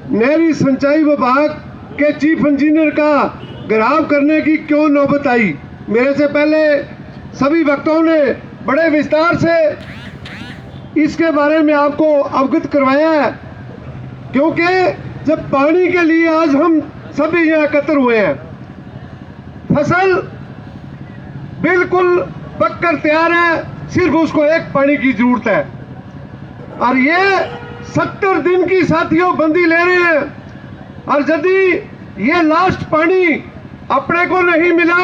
नहरी सिंचाई विभाग के चीफ इंजीनियर का घेराव करने की क्यों नौबत आई। मेरे से पहले सभी वक्ताओं ने बड़े विस्तार से इसके बारे में आपको अवगत करवाया है, क्योंकि जब पानी के लिए आज हम सभी यहाँ एकत्र हुए हैं, फसल बिल्कुल पककर तैयार है, सिर्फ उसको एक पानी की जरूरत है। और ये 70 दिन की साथियों बंदी ले रहे हैं, और यदि ये लास्ट पानी अपने को नहीं मिला,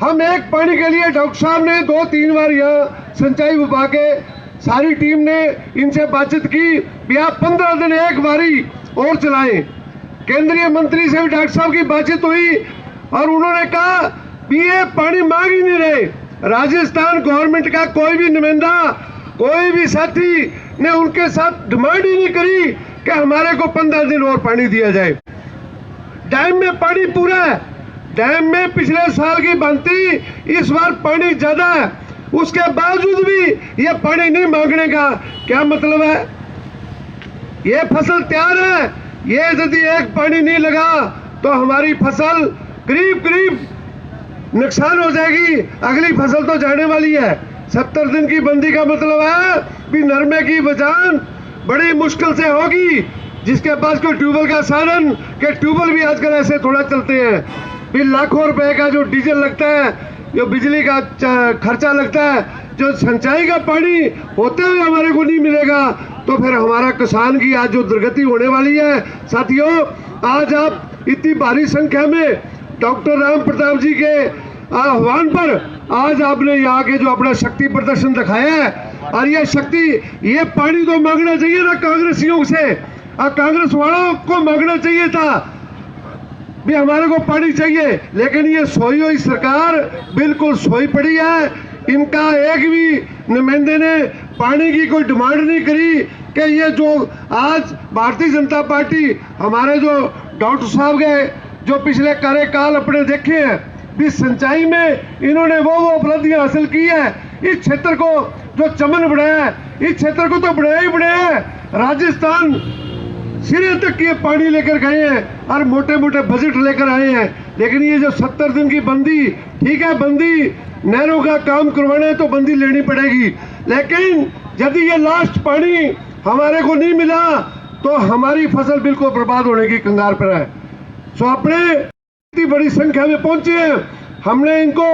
हम एक पानी के लिए डॉक्टर साहब ने 2-3 बार यहाँ सिंचाई विभाग के सारी टीम ने इनसे बातचीत की कि आप 15 दिन एक बारी और चलाएं। केंद्रीय मंत्री से भी डॉक्टर साहब की बातचीत हुई और उन्होंने कहा कि ये पानी मांग ही नहीं रहे। राजस्थान गवर्नमेंट का कोई भी नुमाइंदा, कोई भी साथी ने उनके साथ डिमांड ही नहीं करी कि हमारे को 15 दिन और पानी दिया जाए। डैम में पानी पूरा है, डैम में पिछले साल की भांति इस बार पानी ज्यादा है, उसके बावजूद भी ये पानी नहीं मांगने का क्या मतलब है। ये फसल तैयार है, ये यदि एक पानी नहीं लगा तो हमारी फसल करीब नुकसान हो जाएगी। अगली फसल तो जाने वाली है। 70 दिन की बंदी का मतलब है कि नरमे की बजान बड़ी मुश्किल से होगी। जिसके पास कोई ट्यूबवेल का साधन, के ट्यूबवेल भी आजकल ऐसे थोड़ा चलते हैं, फिर लाखों रुपए का जो डीजल लगता है, जो बिजली का खर्चा लगता है, जो सिंचाई का पानी होते हुए हमारे को नहीं मिलेगा, तो फिर हमारा किसान की आज जो दुर्गति होने वाली है। साथियों, आज आप इतनी भारी संख्या में डॉक्टर राम प्रताप जी के आह्वान पर आज आपने यहाँ के जो अपना शक्ति प्रदर्शन दिखाया है, और ये शक्ति, ये पानी तो मांगना चाहिए ना कांग्रेसियों से, और कांग्रेस वालों को मांगना चाहिए था भी हमारे को पानी चाहिए। लेकिन ये सोई हुई सरकार बिल्कुल सोई पड़ी है। इनका एक भी नुमाइंदे ने पानी की कोई डिमांड नहीं करी कि ये जो आज भारतीय जनता पार्टी, हमारे जो डॉक्टर साहब गए, जो पिछले कार्यकाल अपने देखे हैं, इस सिंचाई में इन्होंने वो उपलब्धियां हासिल की है। इस क्षेत्र को जो चमन बढ़ाया है, इस क्षेत्र को तो बढ़ाया ही बढ़ाया है। राजस्थान सिरे तक ये पानी लेकर गए हैं और मोटे मोटे बजट लेकर आए हैं। लेकिन ये जो 70 दिन की बंदी, ठीक है, बंदी नहरों का काम करवाना है तो बंदी लेनी पड़ेगी, लेकिन यदि ये लास्ट पानी हमारे को नहीं मिला तो हमारी फसल बिल्कुल बर्बाद होने की कगार पर है। सो अपने इतनी बड़ी संख्या में पहुंचे हैं, हमने इनको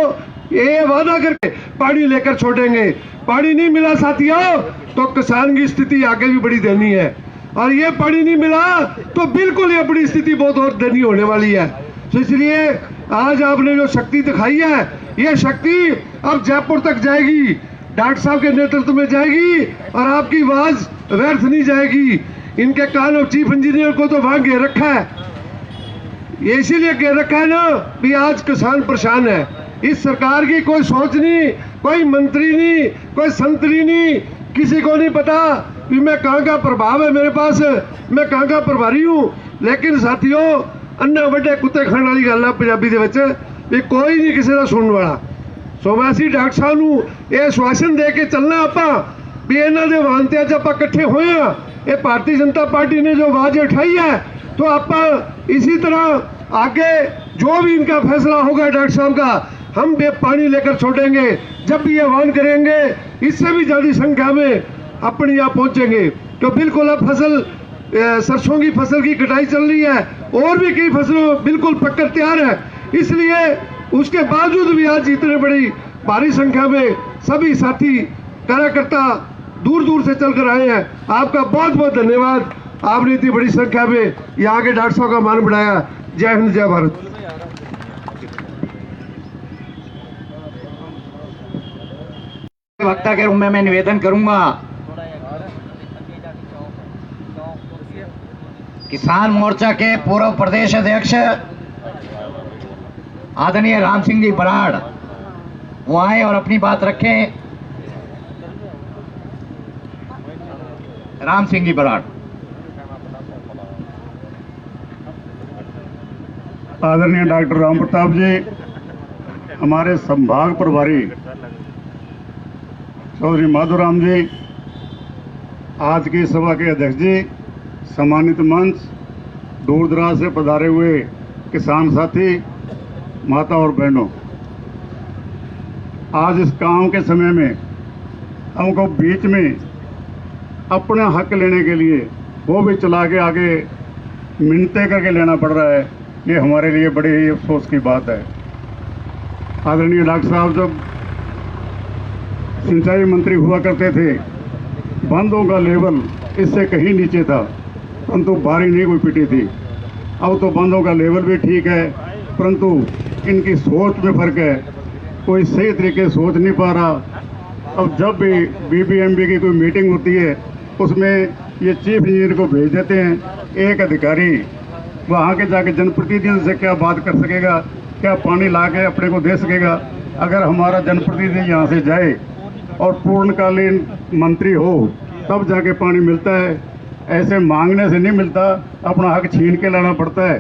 ये वादा करके पानी लेकर छोड़ेंगे। पानी नहीं मिला साथियों तो किसान की स्थिति आगे भी बड़ी दयनीय है, और ये पानी नहीं मिला तो बिल्कुल ये बड़ी स्थिति बहुत और दयनीय होने वाली है। तो इसलिए आज आपने जो शक्ति दिखाई है, ये शक्ति अब जयपुर तक जाएगी, डॉक्टर साहब के नेतृत्व में जाएगी, और आपकी आवाज व्यर्थ नहीं जाएगी। इनके कान और चीफ इंजीनियर को तो वहां घेर रखा है, ये इसीलिए घेर रखा है ना भी आज किसान परेशान है। इस सरकार की कोई सोच नहीं, कोई मंत्री नहीं, कोई संतरी नहीं, किसी को नहीं पता कि मैं कहाँ का प्रभाव है मेरे पास, मैं कहाँ का प्रभारी हूँ। लेकिन साथियों, अन्ना वड्डे कुत्ते खाने वाली गल है पंजाबी दे विच भी कोई नहीं किसी का सुनने वाला। सो मैं असी डॉक्टर साहब नूं ये आश्वासन दे के चलना आपां भी इन्हां दे वाहन ते अज आपां इकट्ठे होए हां। ये भारतीय जनता पार्टी ने जो आवाज उठाई है, तो आपां इसी तरह आगे जो भी इनका फैसला होगा डॉक्टर साहब का, हम भी पानी लेकर छोड़ेंगे। जब भी ये आह्वान करेंगे, इससे भी ज्यादा संख्या में अपने यहाँ पहुंचेंगे। तो बिल्कुल अब फसल, सरसों की फसल की कटाई चल रही है, और भी कई फसलों बिल्कुल पककर तैयार है। इसलिए उसके बावजूद भी आज इतने बड़ी भारी संख्या में सभी साथी कार्यकर्ता दूर दूर से चलकर आए हैं। आपका बहुत बहुत धन्यवाद, आपने इतनी बड़ी संख्या में यहाँ के डॉक्टर साहब का मान बढ़ाया। जय हिंद, जय भारत। वक्ता के रूप में मैं निवेदन करूंगा, किसान मोर्चा के पूर्व प्रदेश अध्यक्ष आदरणीय राम सिंह जी बराड़ वो आए और अपनी बात रखें। राम सिंह जी बराड़। आदरणीय डॉक्टर राम प्रताप जी, हमारे संभाग प्रभारी चौधरी माधोराम जी, आज की सभा के अध्यक्ष जी, सम्मानित मंच, दूर दराज से पधारे हुए किसान साथी, माता और बहनों, आज इस काम के समय में हमको बीच में अपना हक लेने के लिए वो भी चला के आगे मिन्नतें करके लेना पड़ रहा है। ये हमारे लिए बड़े ही अफसोस की बात है। आदरणीय डॉक्टर साहब जब सिंचाई मंत्री हुआ करते थे, बांधों का लेवल इससे कहीं नीचे था, परंतु बारी नहीं कोई पिटी थी। अब तो बांधों का लेवल भी ठीक है, परंतु इनकी सोच में फर्क है, कोई सही तरीके से सोच नहीं पा रहा। अब जब भी बीबीएमबी की कोई मीटिंग होती है, उसमें ये चीफ इंजीनियर को भेज देते हैं। एक अधिकारी वहाँ के जाके जनप्रतिनिधि से क्या बात कर सकेगा, क्या पानी ला के अपने को दे सकेगा? अगर हमारा जनप्रतिनिधि यहाँ से जाए और पूर्णकालीन मंत्री हो तब जाके पानी मिलता है, ऐसे मांगने से नहीं मिलता, अपना हक छीन के लाना पड़ता है।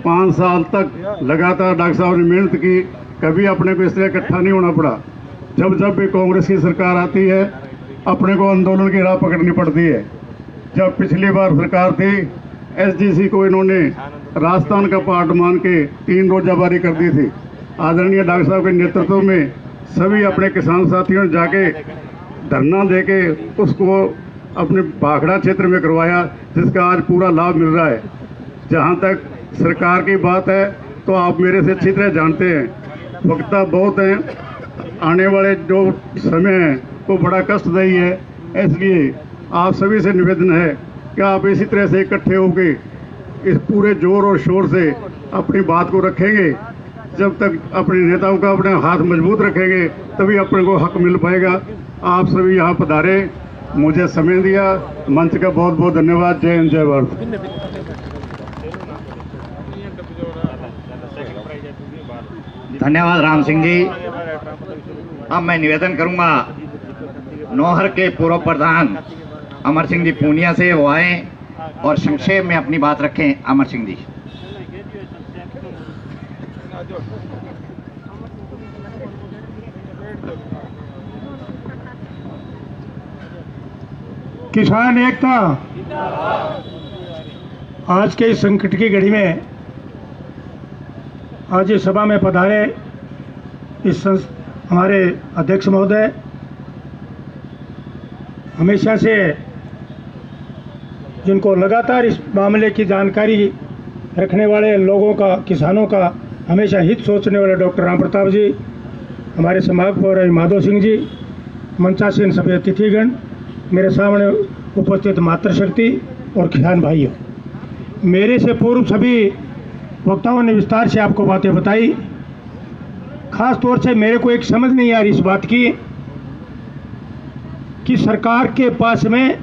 5 साल तक लगातार डॉक्टर साहब ने मेहनत की, कभी अपने को इसलिए इकट्ठा नहीं होना पड़ा। जब जब भी कांग्रेस की सरकार आती है, अपने को आंदोलन की राह पकड़नी पड़ती है। जब पिछली बार सरकार थी, एसडीसी को इन्होंने राजस्थान का पार्ट मान के 3 रोजाबारी कर दी थी। आदरणीय डॉक्टर साहब के नेतृत्व में सभी अपने किसान साथियों ने जाके धरना देके उसको अपने भाखड़ा क्षेत्र में करवाया, जिसका आज पूरा लाभ मिल रहा है। जहाँ तक सरकार की बात है तो आप मेरे से अच्छी तरह जानते हैं, वक्ता बहुत हैं, आने वाले जो समय है वो बड़ा कष्टदायी है। इसलिए आप सभी से निवेदन है कि आप इसी तरह से इकट्ठे होकर इस पूरे जोर और शोर से अपनी बात को रखेंगे। जब तक अपने नेताओं का अपने हाथ मजबूत रखेंगे तभी अपने को हक मिल पाएगा। आप सभी यहाँ पधारे, मुझे समय दिया, मंच का बहुत बहुत धन्यवाद। जय हिंद, जय भारत। धन्यवाद राम सिंह जी। अब मैं निवेदन करूंगा नौहर के पूर्व प्रधान अमर सिंह जी पूनिया से वो आए और संक्षेप में अपनी बात रखें। अमर सिंह जी। किसान एकता आज के इस संकट की घड़ी में आज इस सभा में पधारे हमारे अध्यक्ष महोदय, हमेशा से जिनको लगातार इस मामले की जानकारी रखने वाले लोगों का, किसानों का हमेशा हित सोचने वाले डॉक्टर राम प्रताप जी, हमारे संभाग प्रभारी माधव सिंह जी, मंचासीन सभी अतिथिगण, मेरे सामने उपस्थित मातृशक्ति और किसान भाइयों, मेरे से पूर्व सभी वक्ताओं ने विस्तार से आपको बातें बताई। खास तौर से मेरे को एक समझ नहीं आ रही इस बात की कि सरकार के पास में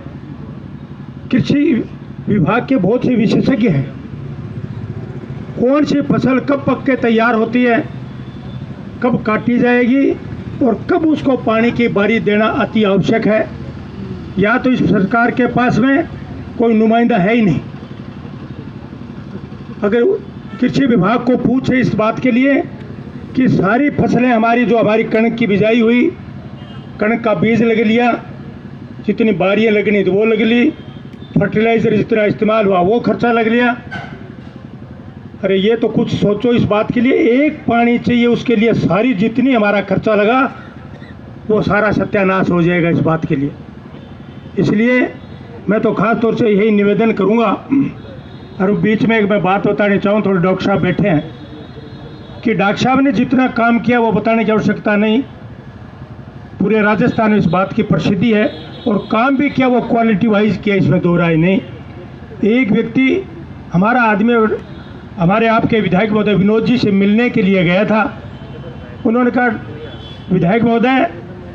कृषि विभाग के बहुत से विशेषज्ञ हैं। कौन सी फसल कब पक के तैयार होती है, कब काटी जाएगी और कब उसको पानी की बारी देना अति आवश्यक है, या तो इस सरकार के पास में कोई नुमाइंदा है ही नहीं। अगर कृषि विभाग को पूछे इस बात के लिए कि सारी फसलें हमारी जो हमारी कणक की बिजाई हुई, कणक का बीज लग लिया, जितनी बारियां लगनी तो वो लग ली, फर्टिलाइजर जितना इस्तेमाल हुआ वो खर्चा लग लिया। अरे ये तो कुछ सोचो इस बात के लिए, एक पानी चाहिए उसके लिए सारी जितनी हमारा खर्चा लगा वो सारा सत्यानाश हो जाएगा इस बात के लिए। इसलिए मैं तो खास तौर से यही निवेदन करूंगा। और बीच में एक मैं बात बतानी चाहूँ, थोड़े डॉक्टर साहब बैठे हैं, कि डॉक्टर साहब ने जितना काम किया वो बताने की आवश्यकता नहीं। पूरे राजस्थान में इस बात की प्रसिद्धि है, और काम भी किया वो क्वालिटी वाइज किया, इसमें दो राय नहीं। एक व्यक्ति हमारा आदमी हमारे आपके विधायक महोदय विनोद जी से मिलने के लिए गया था। उन्होंने कहा विधायक महोदय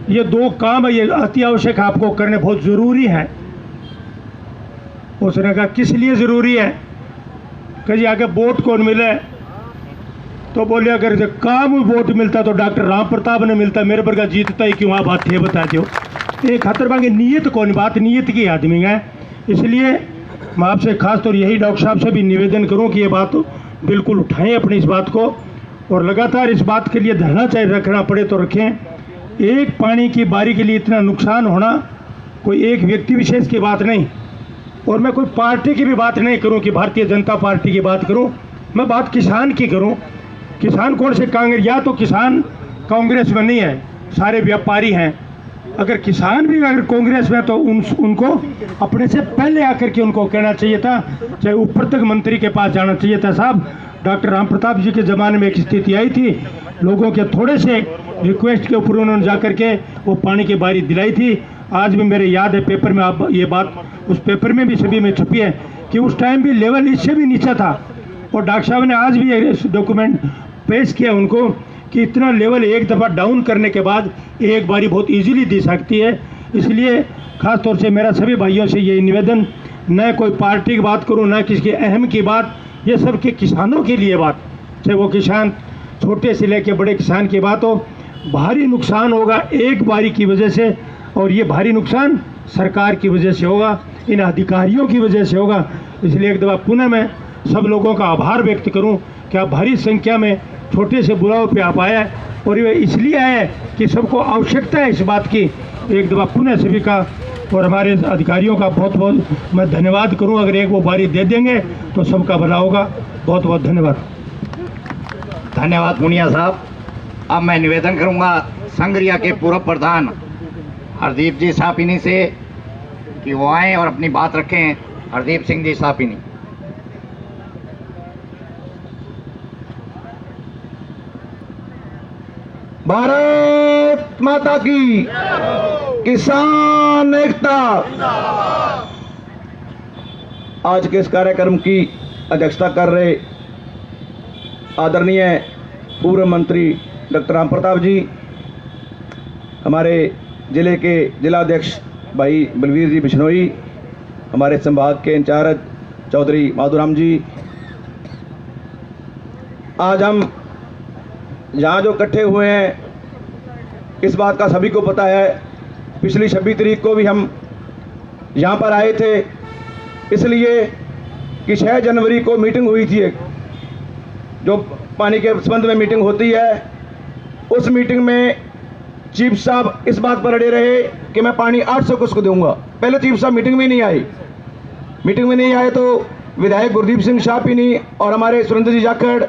ये 2 काम ये अति आवश्यक आपको करने बहुत ज़रूरी है। उसने कहा किस लिए ज़रूरी है? कह जी आगे वोट कौन मिले? तो बोले अगर जो काम वोट मिलता तो डॉक्टर राम प्रताप ने मिलता, मेरे पर का जीतता ही क्यों? आप बात थे बता दो। एक खतर मांगे नीयत कौन, बात नीयत की आदमी है। इसलिए मैं आपसे खास तौर यही डॉक्टर साहब से भी निवेदन करूं कि ये बात बिल्कुल उठाएं अपनी इस बात को, और लगातार इस बात के लिए धरना चाहे रखना पड़े तो रखें। एक पानी की बारी के लिए इतना नुकसान होना कोई एक व्यक्ति विशेष की बात नहीं, और मैं कोई पार्टी की भी बात नहीं करूं कि भारतीय जनता पार्टी की बात करूं, मैं बात किसान की करूं। किसान कौन से कांग्रेस, या तो किसान कांग्रेस में नहीं है, सारे व्यापारी हैं। अगर किसान भी अगर कांग्रेस में तो उनको अपने से पहले आकर के उनको कहना चाहिए था, चाहे ऊपर तक मंत्री के पास जाना चाहिए था। साहब, डॉक्टर राम प्रताप जी के ज़माने में एक स्थिति आई थी, लोगों के थोड़े से रिक्वेस्ट के ऊपर उन्होंने जाकर के वो पानी की बारी दिलाई थी। आज भी मेरे याद है पेपर में, आप ये बात उस पेपर में भी सभी में छुपी है कि उस टाइम भी लेवल इससे भी नीचा था। और डॉक्टर साहब ने आज भी ये डॉक्यूमेंट पेश किया उनको कि इतना लेवल एक दफ़ा डाउन करने के बाद एक बारी बहुत इजीली दी सकती है। इसलिए ख़ास तौर से मेरा सभी भाइयों से ये निवेदन, न कोई पार्टी की बात करूं, न किसी अहम की बात, ये सब के किसानों के लिए बात, चाहे वो किसान छोटे से लेके बड़े किसान की बात हो। भारी नुकसान होगा एक बारी की वजह से, और ये भारी नुकसान सरकार की वजह से होगा, इन अधिकारियों की वजह से होगा। इसलिए एक दफ़ा पुनः मैं सब लोगों का आभार व्यक्त करूं कि आप भारी संख्या में छोटे से बुलाव पे आप आए, और ये इसलिए आए कि सबको आवश्यकता है इस बात की। एक दफ़ा पुनः सभी का और हमारे अधिकारियों का बहुत बहुत मैं धन्यवाद करूं। अगर एक वो बारी दे देंगे तो सबका भला होगा। बहुत बहुत धन्यवाद। धन्यवाद पूनिया साहब। अब मैं निवेदन करूंगा संग्रिया के पूर्व प्रधान हरदीप जी सापिनी से कि वो आए और अपनी बात रखें। हरदीप सिंह जी सापिनी। भारत माता की, किसान एकता। आज के इस कार्यक्रम की अध्यक्षता कर रहे आदरणीय पूर्व मंत्री डॉक्टर राम प्रताप जी, हमारे जिले के जिलाध्यक्ष भाई बलवीर जी बिश्नोई, हमारे संभाग के इंचार्ज चौधरी माधुराम जी। आज हम यहाँ जो इकट्ठे हुए हैं, इस बात का सभी को पता है, पिछली 26 तारीख को भी हम यहाँ पर आए थे, इसलिए कि 6 जनवरी को मीटिंग हुई थी, एक जो पानी के संबंध में मीटिंग होती है। उस मीटिंग में चीफ साहब इस बात पर अड़े रहे कि मैं पानी 800 को उसको दूंगा। पहले चीफ साहब मीटिंग में नहीं आए। मीटिंग में नहीं आए तो विधायक गुरदीप सिंह शाहपिनी और हमारे सुरेंद्र जी जाखड़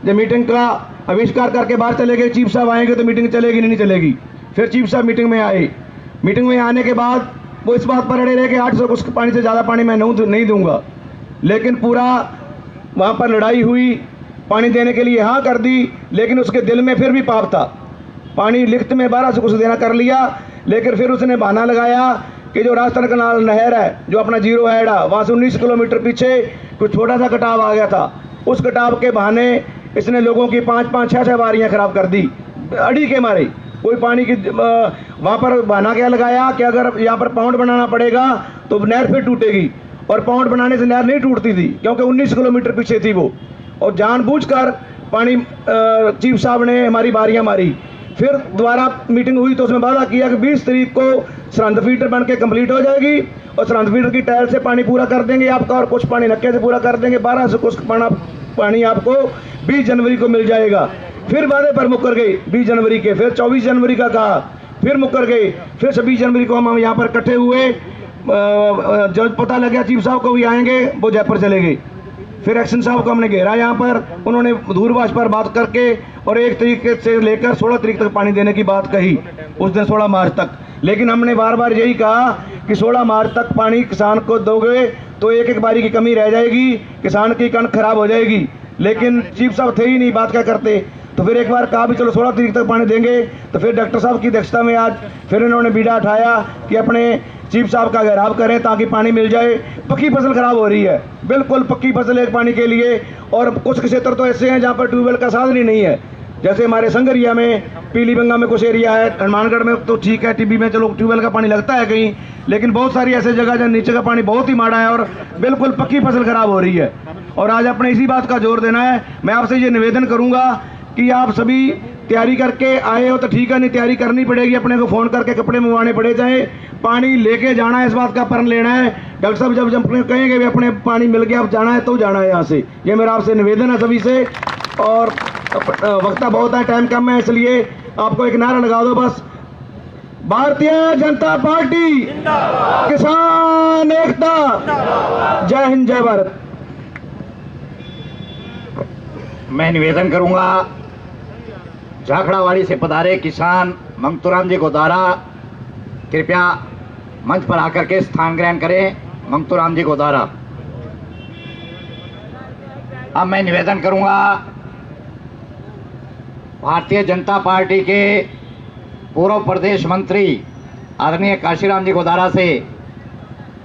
जब मीटिंग का आविष्कार करके बाहर चले गए, चीफ साहब आएंगे तो मीटिंग चलेगी नहीं चलेगी। फिर चीफ साहब मीटिंग में आए। मीटिंग में आने के बाद वो इस बात पर अड़े रहे कि 800 कुछ पानी से ज़्यादा पानी मैं नहीं दूंगा। लेकिन पूरा वहाँ पर लड़ाई हुई, पानी देने के लिए हाँ कर दी, लेकिन उसके दिल में फिर भी पाप था। पानी लिखत में 1200 कुछ देना कर लिया, लेकिन फिर उसने बहाना लगाया कि जो राजस्थान कनाल नहर है, जो अपना जीरो हेड है, वहाँ से 19 किलोमीटर पीछे कुछ छोटा सा कटाव आ गया था। उस कटाव के बहाने इसने लोगों की 5-5, 6-6 बारियाँ खराब कर दी अड़ी के मारे। कोई पानी की वहाँ पर बहाना क्या लगाया कि अगर यहाँ पर पाउंड बनाना पड़ेगा तो नहर फिर टूटेगी, और पाउंड बनाने से नहर नहीं टूटती थी क्योंकि 19 किलोमीटर पीछे थी वो। और जानबूझकर पानी चीफ साहब ने हमारी बारियाँ मारी। फिर दोबारा मीटिंग हुई तो उसमें वादा किया कि 20 तारीख को सरहद फीडर बन के कम्प्लीट हो जाएगी और सरहद फीडर की टायर से पानी पूरा कर देंगे आपका, और कुछ पानी नक्के से पूरा कर देंगे। 1200 कुछ पानी आपको 20 जनवरी को मिल जाएगा। फिर वादे पर मुकर गए 20 जनवरी के, फिर 24 जनवरी का कहा, फिर मुकर गए। फिर 26 जनवरी को हम यहाँ पर इकट्ठे हुए। जब पता लगा चीफ साहब को भी आएंगे, वो जयपुर चले गए। फिर एक्शन साहब को हमने घेरा यहाँ पर, उन्होंने दूरभाष पर बात करके और 1 तारीख से लेकर 16 तारीख तक पानी देने की बात कही, उस दिन 16 मार्च तक। लेकिन हमने बार बार यही कहा कि 16 मार्च तक पानी किसान को दोगे तो एक बारी की कमी रह जाएगी, किसान की कणक खराब हो जाएगी। लेकिन चीफ साहब थे ही नहीं, बात क्या करते। तो फिर एक बार कहा भी चलो 16 तारीख तक पानी देंगे। तो फिर डॉक्टर साहब की अध्यक्षता में आज फिर इन्होंने बीड़ा उठाया कि अपने चीफ साहब का घेराव करें ताकि पानी मिल जाए। पक्की फसल खराब हो रही है, बिल्कुल पक्की फसल एक पानी के लिए। और कुछ क्षेत्र तो ऐसे हैं जहाँ पर ट्यूबवेल का साधन ही नहीं है, जैसे हमारे संगरिया में, पीलीबंगा में कुछ एरिया है, हनुमानगढ़ में तो ठीक है, टीबी में चलो ट्यूबवेल का पानी लगता है कहीं, लेकिन बहुत सारी ऐसी जगह जहाँ नीचे का पानी बहुत ही माड़ा है और बिल्कुल पक्की फसल खराब हो रही है। और आज अपने इसी बात का जोर देना है। मैं आपसे ये निवेदन करूँगा कि आप सभी तैयारी करके आए हो तो ठीक है, नहीं तैयारी करनी पड़ेगी, अपने को फ़ोन करके कपड़े मंगवाने पड़े जाए, पानी लेके जाना है, इस बात का प्रण लेना है। डॉक्टर साहब जब कहेंगे भी अपने पानी मिल गया अब जाना है तो जाना है यहाँ से। ये मेरा आपसे निवेदन है सभी से। और वक्ता बहुत है, टाइम कम है, इसलिए आपको एक नारा लगा दो बस, भारतीय जनता पार्टी, किसान एकता, जय हिंद जय भारत। मैं निवेदन करूंगा झाखड़ावाड़ी से पधारे किसान मंगतूराम जी को द्वारा कृपया मंच पर आकर के स्थान ग्रहण करें। मंगतूराम जी को द्वारा अब मैं निवेदन करूंगा भारतीय जनता पार्टी के पूर्व प्रदेश मंत्री आदरणीय काशीराम जी को द्वारा से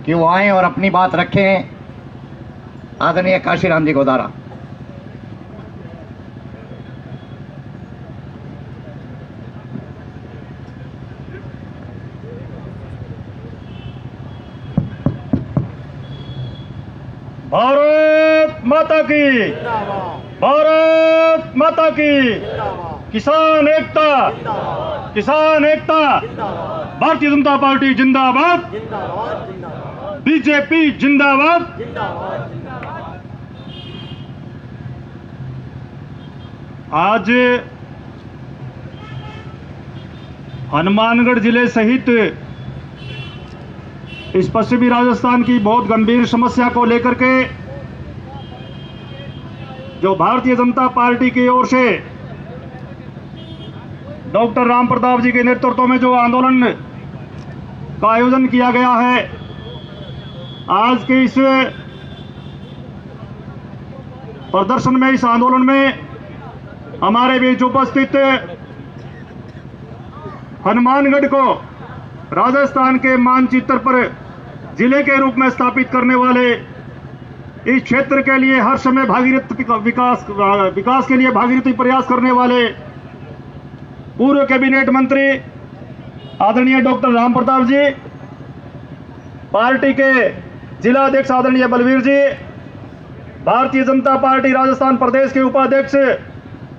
कि वो आए और अपनी बात रखें। आदरणीय काशीराम जी को द्वारा भारत माता की, भारत माता की, किसान एकता, किसान एकता, भारतीय जनता पार्टी जिंदाबाद, बीजेपी जिंदाबाद। आज हनुमानगढ़ जिले सहित इस पश्चिमी राजस्थान की बहुत गंभीर समस्या को लेकर के जो भारतीय जनता पार्टी की ओर से डॉक्टर राम प्रताप जी के नेतृत्व में जो आंदोलन का आयोजन किया गया है, आज के इस प्रदर्शन में, इस आंदोलन में हमारे बीच उपस्थित हनुमानगढ़ को राजस्थान के मानचित्र पर जिले के रूप में स्थापित करने वाले, इस क्षेत्र के लिए हर समय भागीरथ विकास के लिए भागीरथी प्रयास करने वाले पूर्व कैबिनेट मंत्री आदरणीय डॉक्टर राम प्रताप जी, पार्टी के जिला अध्यक्ष आदरणीय बलवीर जी, भारतीय जनता पार्टी राजस्थान प्रदेश के उपाध्यक्ष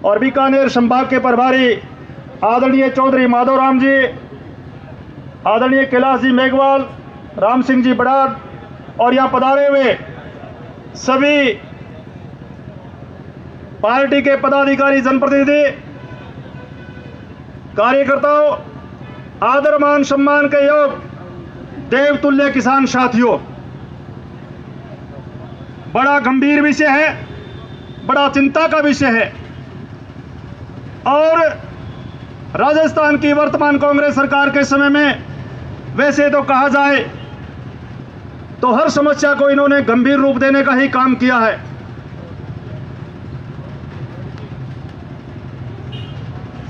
और बीकानेर संभाग के प्रभारी आदरणीय चौधरी माधवराम जी, आदरणीय कैलाश जी मेघवाल, राम सिंह जी बड़ाड और यहाँ पधारे हुए सभी पार्टी के पदाधिकारी, जनप्रतिनिधि, कार्यकर्ताओं, आदर मान सम्मान के योग देवतुल्य किसान साथियों, बड़ा गंभीर विषय है, बड़ा चिंता का विषय है और राजस्थान की वर्तमान कांग्रेस सरकार के समय में वैसे तो कहा जाए तो हर समस्या को इन्होंने गंभीर रूप देने का ही काम किया है।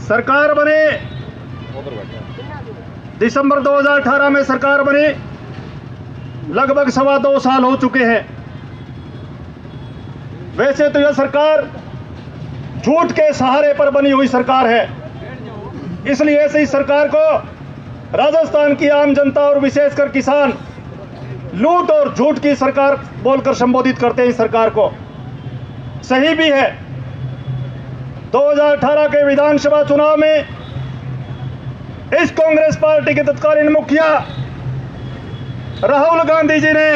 सरकार बने दिसंबर 2018 में सरकार बनी, लगभग 2.25 साल हो चुके हैं। वैसे तो यह सरकार झूठ के सहारे पर बनी हुई सरकार है, इसलिए ऐसे इस सरकार को राजस्थान की आम जनता और विशेषकर किसान लूट और झूठ की सरकार बोलकर संबोधित करते हैं। इस सरकार को सही भी है। 2018 के विधानसभा चुनाव में इस कांग्रेस पार्टी के तत्कालीन मुखिया राहुल गांधी जी ने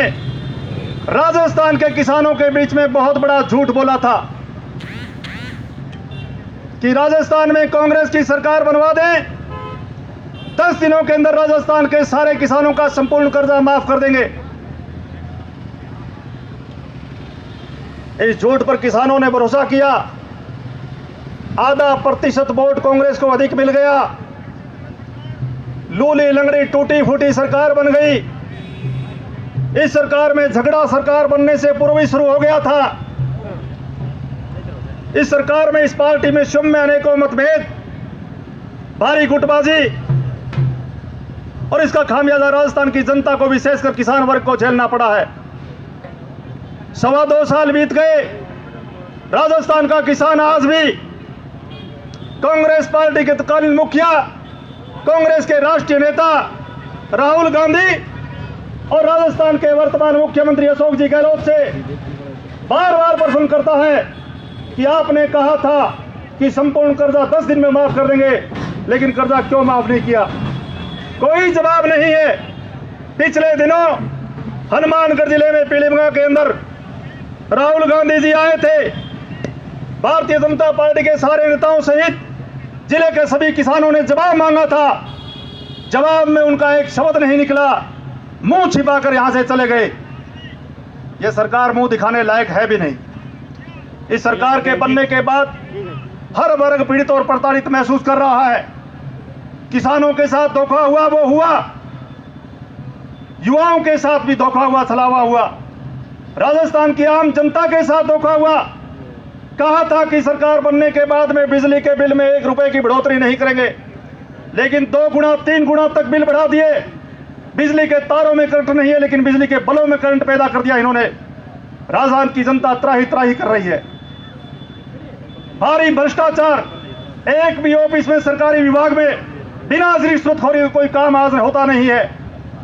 राजस्थान के किसानों के बीच में बहुत बड़ा झूठ बोला था कि राजस्थान में कांग्रेस की सरकार बनवा दें, 10 दिनों के अंदर राजस्थान के सारे किसानों का संपूर्ण कर्जा माफ कर देंगे। इस झूठ पर किसानों ने भरोसा किया, 0.5% वोट कांग्रेस को अधिक मिल गया, लूली लंगड़ी टूटी फूटी सरकार बन गई। इस सरकार में झगड़ा सरकार बनने से पूर्व ही शुरू हो गया था। इस सरकार में, इस पार्टी में शुभ में अनेकों मतभेद, भारी गुटबाजी और इसका खामियाजा राजस्थान की जनता को, विशेषकर किसान वर्ग को झेलना पड़ा है। 2.25 साल बीत गए, राजस्थान का किसान आज भी कांग्रेस पार्टी के तत्कालीन मुखिया, कांग्रेस के राष्ट्रीय नेता राहुल गांधी और राजस्थान के वर्तमान मुख्यमंत्री अशोक जी गहलोत से बार बार प्रश्न करता है कि आपने कहा था कि संपूर्ण कर्जा 10 दिन में माफ कर देंगे, लेकिन कर्जा क्यों माफ नहीं किया? कोई जवाब नहीं है। पिछले दिनों हनुमानगढ़ जिले में पीलीभीत के अंदर राहुल गांधी जी आए थे, भारतीय जनता पार्टी के सारे नेताओं सहित जिले के सभी किसानों ने जवाब मांगा था जवाब में उनका एक शब्द नहीं निकला, मुंह छिपाकर यहां से चले गए। यह सरकार मुंह दिखाने लायक है भी नहीं। इस सरकार के बनने के बाद हर वर्ग पीड़ित और प्रताड़ित महसूस कर रहा है। किसानों के साथ धोखा हुआ वो हुआ, युवाओं के साथ भी धोखा हुआ, छलावा हुआ, राजस्थान की आम जनता के साथ धोखा हुआ। कहा था कि सरकार बनने के बाद में बिजली के बिल में 1 रुपए की बढ़ोतरी नहीं करेंगे, लेकिन 2 गुना 3 गुना तक बिल बढ़ा दिए। बिजली के तारों में करंट नहीं है, लेकिन बिजली के बलों में करंट पैदा कर दिया इन्होंने। राजस्थान की जनता त्राही त्राही कर रही है। भारी भ्रष्टाचार, एक भी ऑफिस में, सरकारी विभाग में बिना रिश्वतखोरी कोई काम आज होता नहीं है।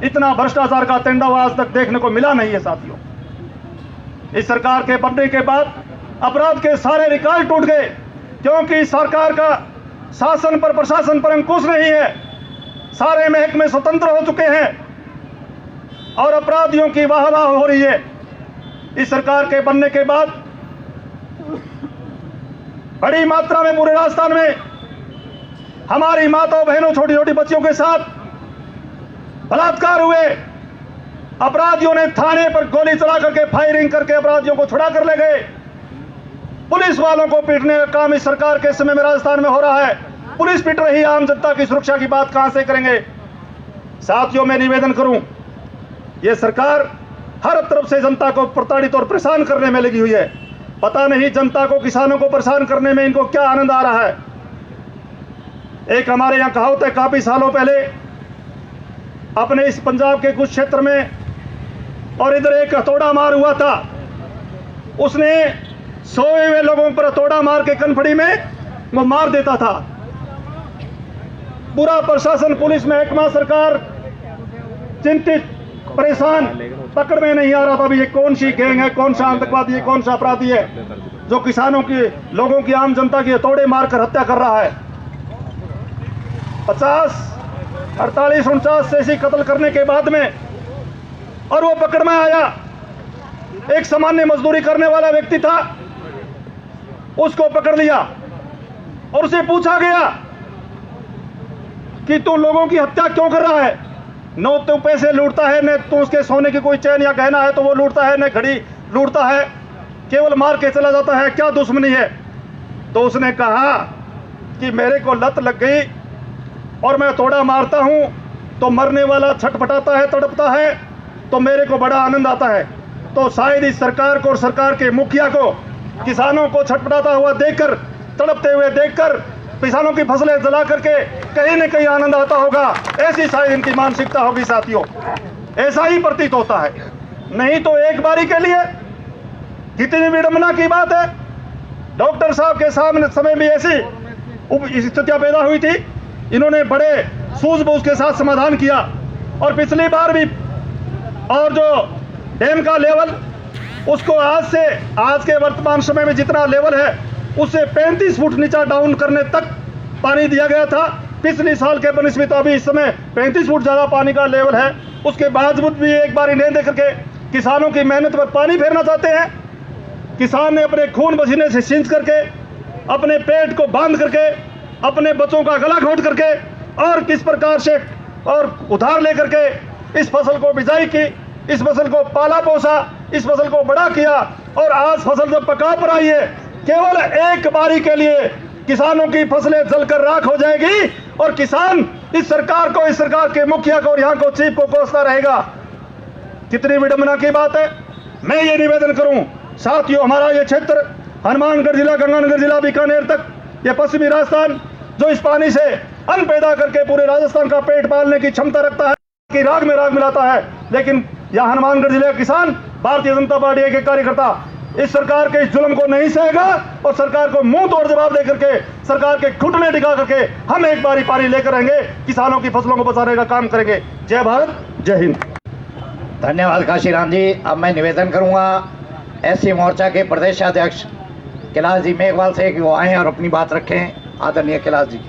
इतना भ्रष्टाचार का तांडव आज तक देखने को मिला नहीं है साथियों। इस सरकार के बनने के बाद अपराध के सारे रिकॉर्ड टूट गए, क्योंकि इस सरकार का शासन पर, प्रशासन पर अंकुश नहीं है। सारे महकमे स्वतंत्र हो चुके हैं और अपराधियों की वाहवाह हो रही है। इस सरकार के बनने के बाद बड़ी मात्रा में पूरे राजस्थान में हमारी माताओं बहनों, छोटी छोटी बच्चियों के साथ बलात्कार हुए। अपराधियों ने थाने पर गोली चला करके, फायरिंग करके अपराधियों को छुड़ा कर ले गए। पुलिस वालों को पीटने का काम इस सरकार के समय में राजस्थान में हो रहा है। पुलिस पीट रही है, आम जनता की सुरक्षा की बात कहां से करेंगे। साथियों, मैं निवेदन करूं, यह सरकार हर तरफ से जनता को प्रताड़ित और परेशान करने में लगी हुई है। पता नहीं जनता को, किसानों को परेशान करने में इनको क्या आनंद आ रहा है। एक हमारे यहां कहावत है, काफी सालों पहले अपने इस पंजाब के कुछ क्षेत्र में, और इधर एक हथौड़ा मार हुआ था। उसने सोए हुए लोगों पर हथौड़ा मार के कनफड़ी में वो मार देता था। पूरा प्रशासन, पुलिस महकमा, सरकार चिंतित, परेशान, पकड़ में नहीं आ रहा था। ये कौन सी गैंग है, कौन सा आतंकवादी है, कौन सा अपराधी है जो किसानों की, लोगों की, आम जनता की हथौड़े मारकर हत्या कर रहा है। 50, 48, 49 ऐसी कत्ल करने के बाद में, और वो पकड़ में आया। एक सामान्य मजदूरी करने वाला व्यक्ति था, उसको पकड़ लिया और उसे पूछा गया कि तू लोगों की हत्या क्यों कर रहा है। न तो पैसे लूटता है, न तो उसके सोने की कोई चैन या गहना है तो वो लूटता है, न घड़ी लूटता है, केवल मार के चला जाता है, क्या दुश्मनी है। तो उसने कहा कि मेरे को लत लग गई और मैं थोड़ा मारता हूं तो मरने वाला छटपटाता है, तड़पता है, तो मेरे को बड़ा आनंद आता है। तो शायद इस सरकार को और सरकार के मुखिया को किसानों को छटपटाता हुआ देखकर, तड़पते हुए देखकर, किसानों की फसलें जला करके कहीं न कहीं आनंद आता होगा। ऐसी शायद इनकी मानसिकता होगी साथियों, ऐसा ही प्रतीत होता है। नहीं तो एक बारी के लिए कितनी विडंबना की बात है। डॉक्टर साहब के सामने समय भी ऐसी स्थितियां पैदा हुई थी, इन्होंने बड़े सूझबूझ के साथ समाधान किया। और पिछली बार भी, और जो डैम का लेवल, उसको आज के वर्तमान समय में जितना लेवल है उससे 35 फुट नीचा डाउन करने तक पानी दिया गया था। पिछले साल के बनिस्बत अभी इस समय 35 फुट ज्यादा पानी का लेवल है। उसके बावजूद भी एक बार नहीं देख करके किसानों की मेहनत पर पानी फेरना चाहते हैं। किसान ने अपने खून पसीने से सींच करके, अपने पेट को बांध करके, अपने बच्चों का गला घोट करके और किस प्रकार से और उधार लेकर के इस फसल को बिजाई की, इस फसल को पाला पोसा, इस फसल को बड़ा किया, और आज फसल जब पका पर आई है, केवल एक बारी के लिए किसानों की फसलें जलकर राख हो जाएगी और किसान इस सरकार को, इस सरकार के मुखिया को और यहाँ को चीफ को कोसता रहेगा। कितनी विडंबना की बात है। मैं ये निवेदन करूं साथियों, हमारा ये क्षेत्र हनुमानगढ़ जिला, गंगानगर जिला, बीकानेर तक, ये पश्चिमी राजस्थान जो इस पानी से अन्न पैदा करके पूरे राजस्थान का पेट पालने की क्षमता रखता है, कि राग में राग मिलाता है, लेकिन यह हनुमानगढ़ जिले का किसान, भारतीय जनता पार्टी के कार्यकर्ता इस सरकार के इस जुल्म को नहीं सहेगा और सरकार को मुंह तोड़ जवाब दे करके, सरकार के घुटने टिका करके हम एक बारी पारी लेकर रहेंगे, किसानों की फसलों को बचाने का काम करेंगे। जय भारत, जय हिंद। धन्यवाद काशीराम जी। अब मैं निवेदन करूंगा एससी मोर्चा के प्रदेशाध्यक्ष कैलाश जी मेघवाल से कि वो आएँ और अपनी बात रखें। आदरणीय कैलाश जी।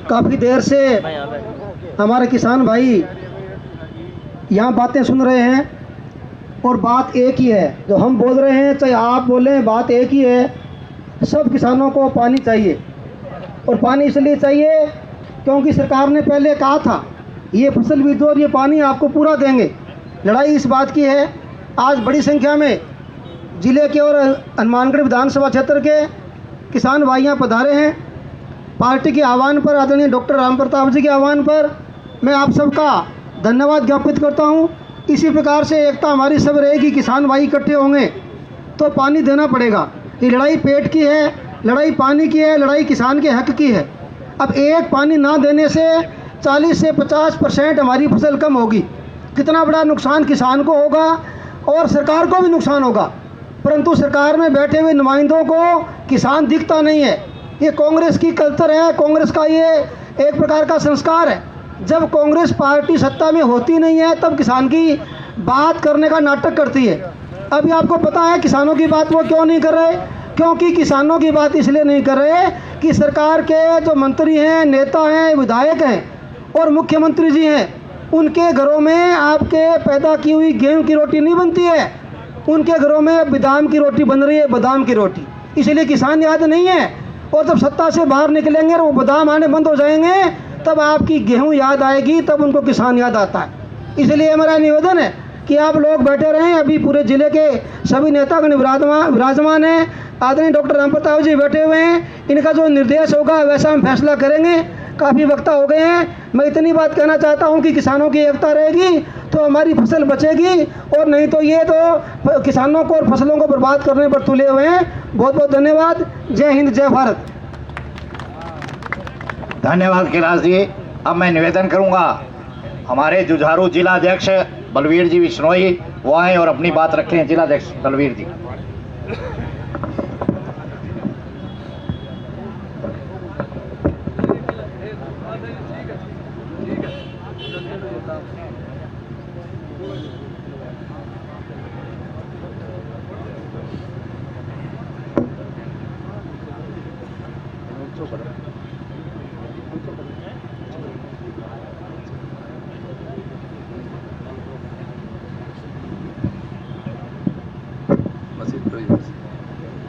काफ़ी देर से हमारे किसान भाई यहाँ बातें सुन रहे हैं और बात एक ही है, जो हम बोल रहे हैं चाहे आप बोलें, बात एक ही है। सब किसानों को पानी चाहिए, और पानी इसलिए चाहिए क्योंकि सरकार ने पहले कहा था ये फसल बीज दो और ये पानी आपको पूरा देंगे। लड़ाई इस बात की है, आज बड़ी संख्या में जिले के और हनुमानगढ़ विधानसभा क्षेत्र के किसान भाइयाँ पधारे हैं। पार्टी के आह्वान पर, आदरणीय डॉक्टर राम प्रताप जी के आह्वान पर मैं आप सबका धन्यवाद ज्ञापित करता हूँ। इसी प्रकार से एकता हमारी सब रहेगी, किसान भाई इकट्ठे होंगे तो पानी देना पड़ेगा। ये लड़ाई पेट की है, लड़ाई पानी की है, लड़ाई किसान के हक की है। अब एक पानी ना देने से 40 से 50% हमारी फसल कम होगी। कितना बड़ा नुकसान किसान को होगा और सरकार को भी नुकसान होगा, परंतु सरकार में बैठे हुए नुमाइंदों को किसान दिखता नहीं है। ये कांग्रेस की कल्चर है, कांग्रेस का ये एक प्रकार का संस्कार है। जब कांग्रेस पार्टी सत्ता में होती नहीं है तब किसान की बात करने का नाटक करती है। अभी आपको पता है किसानों की बात वो क्यों नहीं कर रहे, क्योंकि किसानों की बात इसलिए नहीं कर रहे कि सरकार के जो मंत्री हैं, नेता हैं, विधायक हैं और मुख्यमंत्री जी हैं, उनके घरों में आपके पैदा की हुई गेहूं की रोटी नहीं बनती है। उनके घरों में बादाम की रोटी बन रही है, बादाम की रोटी। इसलिए किसान याद नहीं है, और जब सत्ता से बाहर निकलेंगे और वो बादाम आने बंद हो जाएंगे तब आपकी गेहूं याद आएगी, तब उनको किसान याद आता है। इसलिए मेरा निवेदन है कि आप लोग बैठे रहें। अभी पूरे जिले के सभी नेतागण विराजमान हैं, आदरणीय डॉक्टर राम प्रताप जी बैठे हुए हैं। इनका जो निर्देश होगा वैसा हम फैसला करेंगे। काफ़ी वक्ता हो गए हैं, मैं इतनी बात कहना चाहता हूं कि किसानों की एकता रहेगी तो हमारी फसल बचेगी, और नहीं तो ये तो किसानों को और फसलों को बर्बाद करने पर तुले हुए हैं। बहुत बहुत धन्यवाद। जय हिंद, जय भारत। धन्यवाद कैलाश जी। अब मैं निवेदन करूंगा हमारे जुझारू जिलाध्यक्ष बलवीर जी बिश्नोई वो आए और अपनी बात रखें। जिलाध्यक्ष बलवीर जी।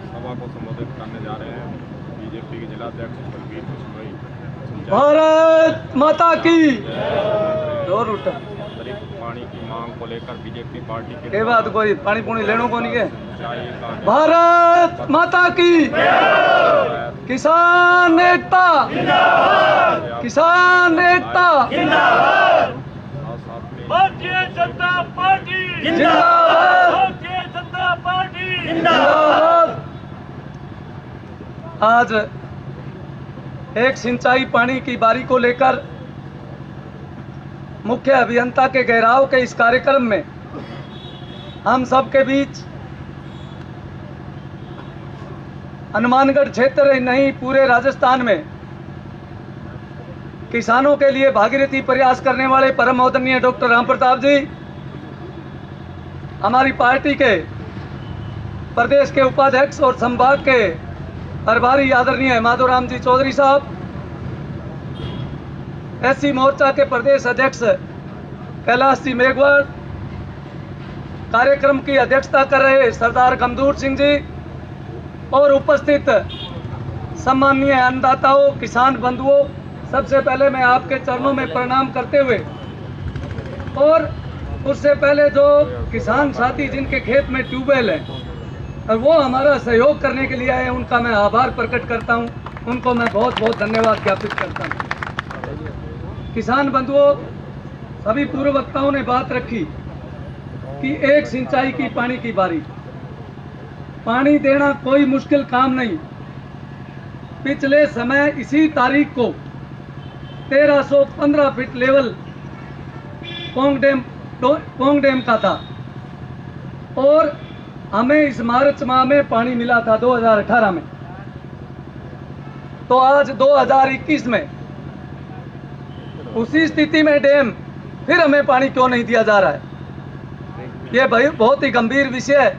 सभा को संबोधित करने जा रहे हैं बीजेपी के जिलाध्यक्ष बलवीर बिश्नोई। भारत माता की जोर उठा। अतिरिक्त पानी की मांग को लेकर बीजेपी पार्टी के के बात कोई पानी पुणी लेनो को नहीं है। सिंचाई का भारत माता की किसान एकता, किसान एकता भारतीय जनता पार्टी जिंदाबाद, भारतीय जनता पार्टी जिंदाबाद। आज एक सिंचाई पानी की बारी को लेकर मुख्य अभियंता के घेराव के इस कार्यक्रम में हम सबके बीच हनुमानगढ़ क्षेत्र ही नहीं पूरे राजस्थान में किसानों के लिए भागीरथी प्रयास करने वाले परम आदरणीय डॉक्टर राम प्रताप जी, हमारी पार्टी के प्रदेश के उपाध्यक्ष और संभाग के प्रभारी आदरणीय माधोराम जी चौधरी साहब, एससी मोर्चा के प्रदेश अध्यक्ष कैलाश जी मेघवाल, कार्यक्रम की अध्यक्षता कर रहे सरदार गमदूर सिंह जी और उपस्थित सम्माननीय अन्नदाताओं, किसान बंधुओं, सबसे पहले मैं आपके चरणों में प्रणाम करते हुए और उससे पहले जो किसान साथी जिनके खेत में ट्यूबवेल है और वो हमारा सहयोग करने के लिए आए, उनका मैं आभार प्रकट करता हूं। उनको मैं बहुत बहुत धन्यवाद ज्ञापित करता हूं। किसान बंधुओं, सभी पूर्व वक्ताओं ने बात रखी कि एक सिंचाई की पानी की बारी, पानी देना कोई मुश्किल काम नहीं। पिछले समय इसी तारीख को 1315 फीट लेवल पोंग डैम का था और हमें इस मार्च माह में पानी मिला था 2018 में। तो आज 2021 में उसी स्थिति में डैम फिर हमें पानी क्यों नहीं दिया जा रहा है? ये भाई बहुत ही गंभीर विषय है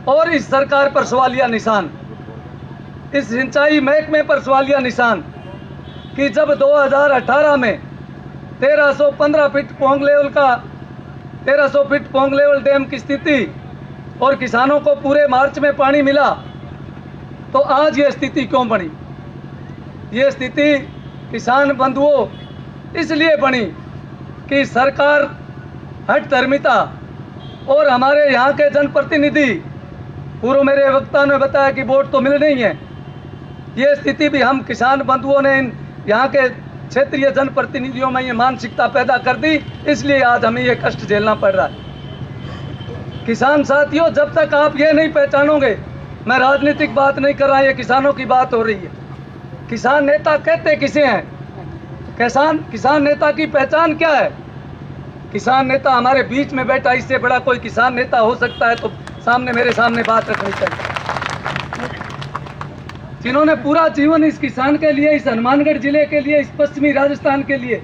और इस सरकार पर सवालिया निशान, इस सिंचाई महकमे पर सवालिया निशान कि जब 2018 में 1315 फीट पोंग लेवल का 1300 फीट पोंग लेवल डैम की स्थिति और किसानों को पूरे मार्च में पानी मिला, तो आज ये स्थिति क्यों बनी? ये स्थिति किसान बंधुओं इसलिए बनी कि सरकार हठधर्मिता और हमारे यहाँ के जनप्रतिनिधि, पूर्व मेरे वक्ता ने बताया कि वोट तो मिल नहीं है, ये स्थिति भी हम किसान बंधुओं ने यहाँ के क्षेत्रीय जनप्रतिनिधियों में ये मानसिकता पैदा कर दी, इसलिए आज हमें ये कष्ट झेलना पड़ रहा है। किसान साथियों, जब तक आप ये नहीं पहचानोगे, मैं राजनीतिक बात नहीं कर रहा, ये किसानों की बात हो रही है। किसान नेता कहते किसे हैं? किसान नेता की पहचान क्या है? किसान नेता हमारे बीच में बैठा, इससे बड़ा कोई किसान नेता हो सकता है तो मेरे सामने बात रखनी चाहिए। जिन्होंने पूरा जीवन इस किसान के लिए, इस हनुमानगढ़ जिले के लिए, इस पश्चिमी राजस्थान के लिए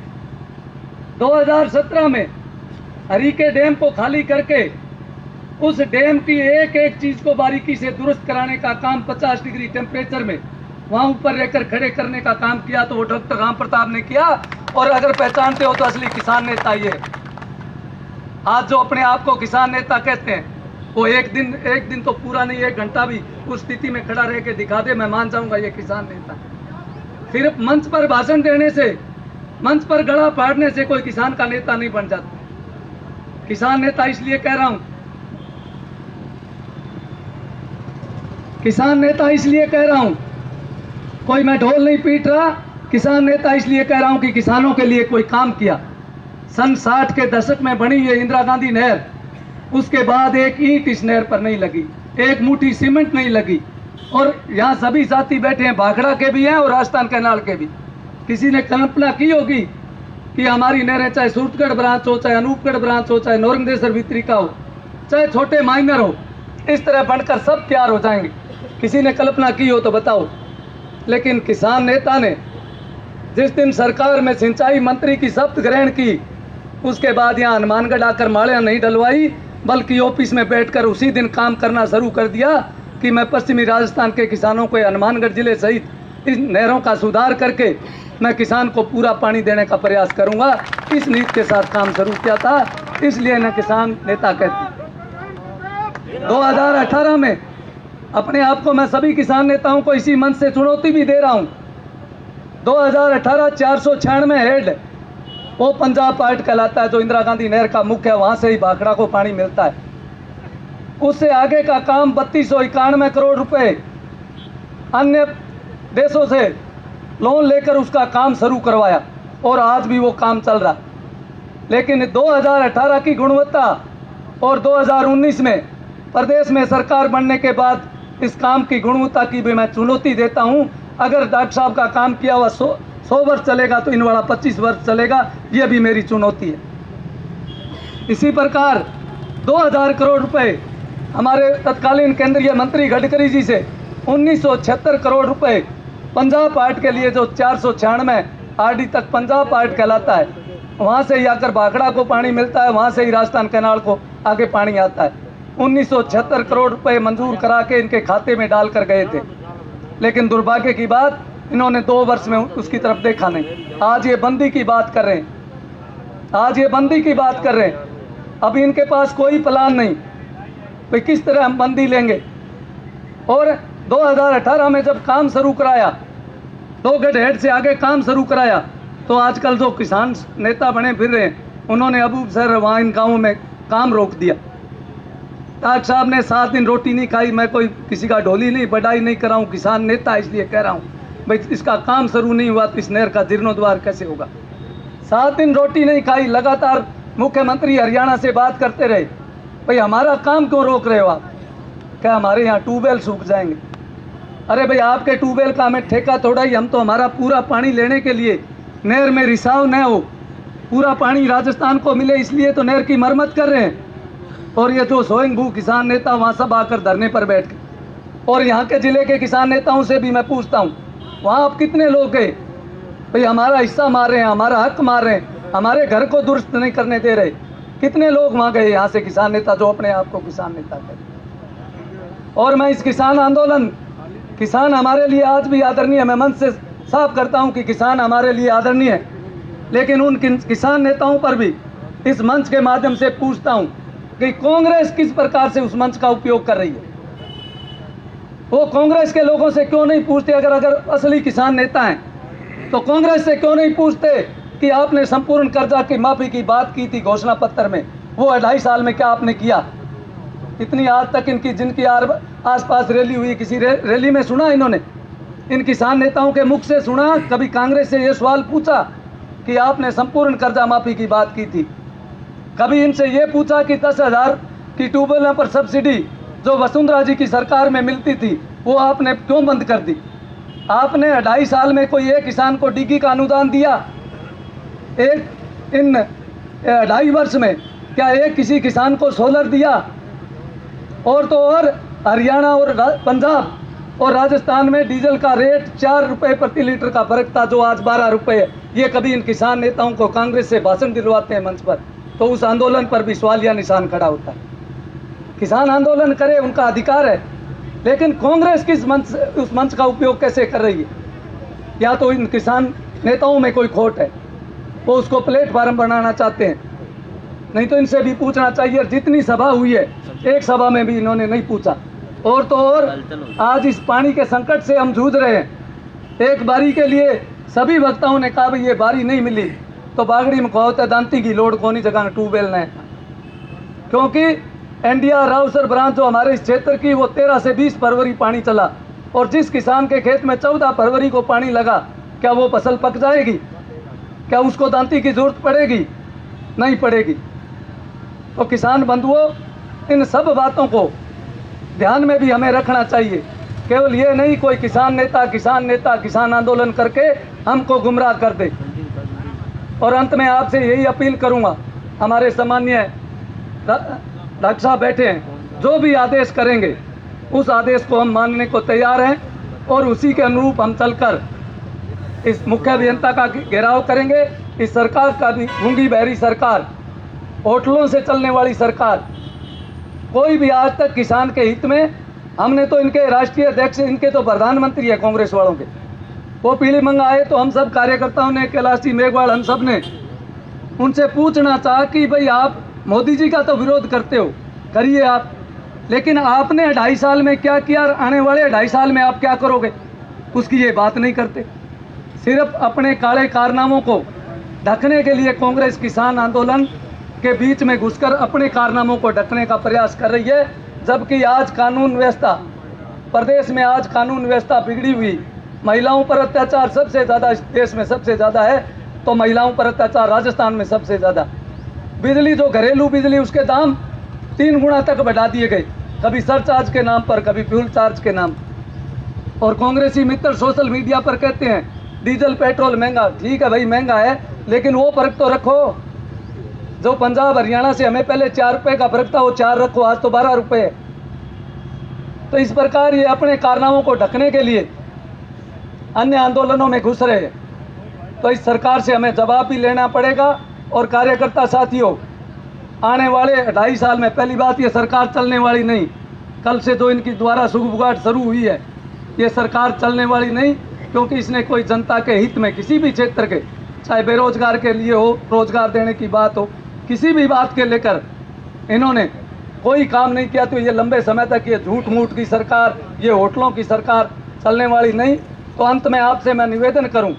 2017 में हरीके डैम को खाली करके उस डैम की एक एक चीज को बारीकी से दुरुस्त कराने का काम 50 डिग्री टेम्परेचर में वहां ऊपर रहकर खड़े करने का काम किया, तो वो डॉक्टर राम प्रताप ने किया। और अगर पहचानते हो तो असली किसान नेता ये। आज जो अपने आप को किसान नेता कहते हैं, वो एक दिन तो पूरा नहीं, 1 घंटा भी उस स्थिति में खड़ा रह के दिखा दे, मैं मान जाऊंगा ये किसान नेता। सिर्फ मंच पर भाषण देने से, मंच पर गला फाड़ने से कोई किसान का नेता नहीं बन जाता। किसान नेता इसलिए कह रहा हूं, किसान नेता इसलिए कह रहा हूं, कोई मैं ढोल नहीं पीट रहा। किसान नेता इसलिए कह रहा हूं कि किसानों के लिए कोई काम किया। सन 60 के दशक में बनी ये इंदिरा गांधी नहर, उसके बाद एक ईंट इस नहर पर नहीं लगी, एक मुट्ठी सीमेंट नहीं लगी। और यहाँ सभी साथी बैठे हैं, भाखड़ा के भी हैं और राजस्थान कैनाल के भी। किसी ने कल्पना की होगी कि हमारी नहरें, चाहे सूरतगढ़ ब्रांच हो, चाहे अनूपगढ़ ब्रांच हो, चाहे नौरंगदेसर वितरिका हो, चाहे छोटे माइनर हो, इस तरह बनकर सब तैयार हो जाएंगे? किसी ने कल्पना की हो तो बताओ। लेकिन किसान नेता ने जिस दिन सरकार में सिंचाई मंत्री की शपथ ग्रहण की, उसके बाद यहाँ हनुमानगढ़ आकर माड़ियाँ नहीं डलवाई, बल्कि ऑफिस में बैठकर उसी दिन काम करना शुरू कर दिया कि मैं पश्चिमी राजस्थान के किसानों को, हनुमानगढ़ जिले सहित इन नहरों का सुधार करके मैं किसान को पूरा पानी देने का प्रयास करूंगा। इस नीति के साथ काम शुरू किया था, इसलिए न किसान नेता कहते। 2018 में अपने आप को मैं सभी किसान नेताओं को इसी मंच से चुनौती भी दे रहा हूं। 2018 496 हेड वो पंजाब पार्ट कहलाता है, जो इंदिरा गांधी नहर का मुख्य है, वहां से ही भाखड़ा को पानी मिलता है। उससे आगे का काम 3291 करोड़ रुपए अन्य देशों से लोन लेकर उसका काम शुरू करवाया और आज भी वो काम चल रहा। लेकिन 2018 की गुणवत्ता और 2019 में प्रदेश में सरकार बनने के बाद इस काम की गुणवत्ता की भी मैं चुनौती देता हूं। अगर डॉक्टर साहब का काम किया हुआ 100 वर्ष चलेगा तो इन वाला 25 वर्ष चलेगा, ये भी मेरी चुनौती है। इसी प्रकार 2000 करोड़ रुपए हमारे तत्कालीन केंद्रीय मंत्री गडकरी जी से 1976 करोड़ रुपए पंजाब पार्ट के लिए, जो 496 आरडी तक पंजाब पार्ट कहलाता है, वहाँ से ही आकर भाखड़ा को पानी मिलता है, वहाँ से ही राजस्थान कैनाल को आगे पानी आता है। 1976 करोड़ रुपए मंजूर करा के इनके खाते में डालकर गए थे, लेकिन दुर्भाग्य की बात इन्होंने 2 वर्ष में उसकी तरफ देखा नहीं। आज ये बंदी की बात कर रहे हैं, आज ये बंदी की बात कर रहे हैं। अभी इनके पास कोई प्लान नहीं भाई किस तरह हम बंदी लेंगे। और 2018 में जब काम शुरू कराया, 2 हेड से आगे काम शुरू कराया, तो आजकल जो किसान नेता बने फिर रहे हैं, उन्होंने अबू सर वहाँ इन गाँवों में काम रोक दिया। डॉक्टर साहब ने 7 दिन रोटी नहीं खाई। मैं कोई किसी का ढोली नहीं, बड़ाई नहीं कर रहा हूँ, किसान नेता इसलिए कह रहा हूँ भाई इसका काम शुरू नहीं हुआ तो इस नहर का जीर्णोद्वार कैसे होगा। 7 दिन रोटी नहीं खाई। लगातार मुख्यमंत्री हरियाणा से बात करते रहे, भाई हमारा काम क्यों रोक रहे हो आप? क्या हमारे यहाँ ट्यूबवेल सूख जाएंगे? अरे भाई आपके ट्यूबवेल का हमें ठेका थोड़ा ही, हम तो हमारा पूरा पानी लेने के लिए नहर में रिसाव न हो, पूरा पानी राजस्थान को मिले, इसलिए तो नहर की मरम्मत कर रहे हैं। और ये जो स्वयंभू किसान नेता वहाँ सब आकर धरने पर बैठ गए। और यहाँ के ज़िले के किसान नेताओं से भी मैं पूछता हूँ, वहाँ आप कितने लोग गए? भाई हमारा हिस्सा मार रहे हैं, हमारा हक मार रहे हैं, हमारे घर को दुरुस्त नहीं करने दे रहे। कितने लोग वहाँ गए यहाँ से किसान नेता जो अपने आप को किसान नेता कहते? और मैं इस किसान आंदोलन, किसान हमारे लिए आज भी आदरणीय, मैं मन से साफ करता हूँ कि किसान हमारे लिए आदरणीय है, लेकिन उन किसान नेताओं पर भी इस मंच के माध्यम से पूछता हूं कि कांग्रेस किस प्रकार से उस मंच का उपयोग कर रही है। वो कांग्रेस के लोगों से क्यों नहीं पूछते, अगर असली किसान नेता हैं तो कांग्रेस से क्यों नहीं पूछते कि आपने संपूर्ण कर्जा की माफी की बात की थी घोषणा पत्र में, वो 2.5 साल में क्या आपने किया। इतनी आज तक इनकी जिनकी आसपास रैली हुई, किसी रैली में सुना इन्होंने, इन किसान नेताओं के मुख से सुना कभी कांग्रेस से ये सवाल पूछा कि आपने संपूर्ण कर्जा माफी की बात की थी? कभी इनसे ये पूछा कि 10,000 की ट्यूबवेलों पर सब्सिडी जो वसुंधरा जी की सरकार में मिलती थी वो आपने क्यों बंद कर दी? आपने 2.5 साल में कोई एक किसान को डिग्गी का अनुदान दिया? इन 2.5 वर्ष में क्या एक किसी किसान को सोलर दिया? और तो और हरियाणा और पंजाब और राजस्थान में डीजल का रेट 4 रुपए प्रति लीटर का फर्क था जो आज 12 रुपए है। ये कभी इन किसान नेताओं को कांग्रेस से भाषण दिलवाते हैं मंच पर, तो उस आंदोलन पर भी सवालिया निशान खड़ा होता है। किसान आंदोलन करे, उनका अधिकार है, लेकिन कांग्रेस किस मंच उस मंच का उपयोग कैसे कर रही है? या तो इन किसान नेताओं में कोई खोट है, वो उसको प्लेटफार्म बनाना चाहते हैं, नहीं तो इनसे भी पूछना चाहिए। जितनी सभा हुई है एक सभा में भी इन्होंने नहीं पूछा। और तो और आज इस पानी के संकट से हम जूझ रहे हैं। एक बारी के लिए सभी वक्ताओं ने कहा भाई ये बारी नहीं मिली तो बागड़ी में कहो दांती की लोड कोनी जगह ट्यूबवेल ने, क्योंकि एनडीआर राउसर ब्रांच जो हमारे इस क्षेत्र की वो 13 से 20 फरवरी पानी चला, और जिस किसान के खेत में 14 फरवरी को पानी लगा, क्या वो फसल पक जाएगी? क्या उसको दांती की जरूरत पड़ेगी? नहीं पड़ेगी। तो किसान बंधुओं, इन सब बातों को ध्यान में भी हमें रखना चाहिए। केवल ये नहीं कोई किसान नेता किसान आंदोलन करके हमको गुमराह कर दे। और अंत में आपसे यही अपील करूंगा, हमारे सम्मानीय डॉक्टर साहब बैठे हैं, जो भी आदेश करेंगे उस आदेश को हम मानने को तैयार हैं, और उसी के अनुरूप हम चलकर इस मुख्य अभियंता का घेराव करेंगे। इस सरकार का भी गूंगी बहरी सरकार, होटलों से चलने वाली सरकार, कोई भी आज तक किसान के हित में, हमने तो इनके राष्ट्रीय अध्यक्ष, इनके तो प्रधानमंत्री है कांग्रेस वालों के, वो पीली मंग आए तो हम सब कार्यकर्ताओं ने, कैलाश जी मेघवाल, हम सब ने उनसे पूछना चाहा कि भाई आप मोदी जी का तो विरोध करते हो, करिए आप, लेकिन आपने 2.5 साल में क्या किया और आने वाले 2.5 साल में आप क्या करोगे, उसकी ये बात नहीं करते। सिर्फ अपने काले कारनामों को ढकने के लिए कांग्रेस किसान आंदोलन के बीच में घुसकर अपने कारनामों को ढकने का प्रयास कर रही है, जबकि आज कानून व्यवस्था, प्रदेश में आज कानून व्यवस्था बिगड़ी हुई, महिलाओं पर अत्याचार सबसे ज़्यादा इस देश में सबसे ज़्यादा है, तो महिलाओं पर अत्याचार राजस्थान में सबसे ज़्यादा। बिजली जो घरेलू बिजली, उसके दाम 3 गुना तक बढ़ा दिए गए, कभी सरचार्ज के नाम पर, कभी फ्यूल चार्ज के नाम। और कांग्रेसी मित्र सोशल मीडिया पर कहते हैं डीजल पेट्रोल महंगा। ठीक है भाई, महंगा है, लेकिन वो फर्क तो रखो जो पंजाब हरियाणा से हमें पहले 4 रुपये का फर्क था, वो 4 रखो, आज तो 12 रुपये है। तो इस प्रकार ये अपने कारनामों को ढकने के लिए अन्य आंदोलनों में घुस रहे हैं। तो इस सरकार से हमें जवाब भी लेना पड़ेगा। और कार्यकर्ता साथियों, आने वाले 2.5 साल में, पहली बात ये सरकार चलने वाली नहीं, कल से जो इनकी द्वारा सुगबुगाहट शुरू हुई है, ये सरकार चलने वाली नहीं, क्योंकि इसने कोई जनता के हित में किसी भी क्षेत्र के, चाहे बेरोजगार के लिए हो, रोजगार देने की बात हो, किसी भी बात के लेकर इन्होंने कोई काम नहीं किया। तो ये लंबे समय तक ये झूठ मूठ की सरकार, ये होटलों की सरकार चलने वाली नहीं। तो अंत में आपसे मैं निवेदन करूं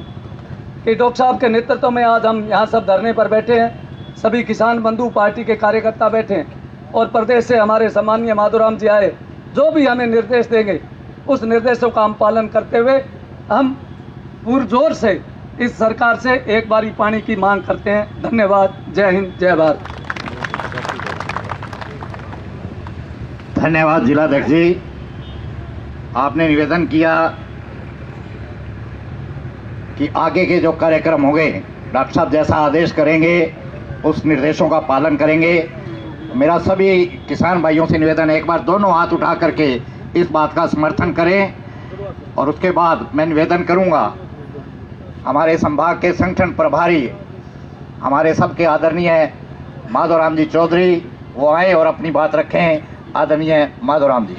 कि डॉक्टर साहब के नेतृत्व में आज हम यहाँ सब धरने पर बैठे हैं, सभी किसान बंधु पार्टी के कार्यकर्ता बैठे हैं, और प्रदेश से हमारे सम्मानीय माधोराम जी आए, जो भी हमें निर्देश देंगे उस निर्देशों का हम पालन करते हुए हम पुरजोर से इस सरकार से एक बारी पानी की मांग करते हैं। धन्यवाद। जय हिंद, जय भारत। धन्यवाद जिलाध्यक्ष जी, आपने निवेदन किया कि आगे के जो कार्यक्रम होंगे डॉक्टर साहब जैसा आदेश करेंगे उस निर्देशों का पालन करेंगे। मेरा सभी किसान भाइयों से निवेदन है, एक बार दोनों हाथ उठा करके इस बात का समर्थन करें। और उसके बाद मैं निवेदन करूंगा हमारे संभाग के संगठन प्रभारी, हमारे सबके आदरणीय माधोराम जी चौधरी, वो आए और अपनी बात रखें। आदरणीय माधोराम जी,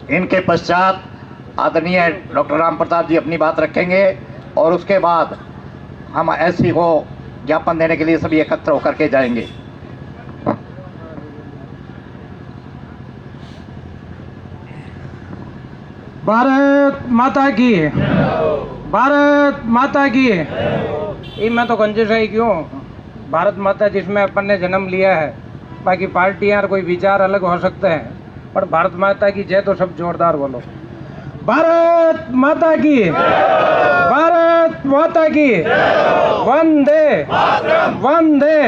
इनके पश्चात आदरणीय डॉक्टर राम प्रताप जी अपनी बात रखेंगे, और उसके बाद हम एससी को ज्ञापन देने के लिए सभी एकत्र होकर के जाएंगे। भारत माता की, भारत माता की। ये मैं तो गंजेश है क्यों, भारत माता जिसमें अपन ने जन्म लिया है, बाकी पार्टियां और कोई विचार अलग हो सकते हैं, पर भारत माता की जय तो सब जोरदार बोलो। भारत माता की, भारत माता की, वंदे वंदे।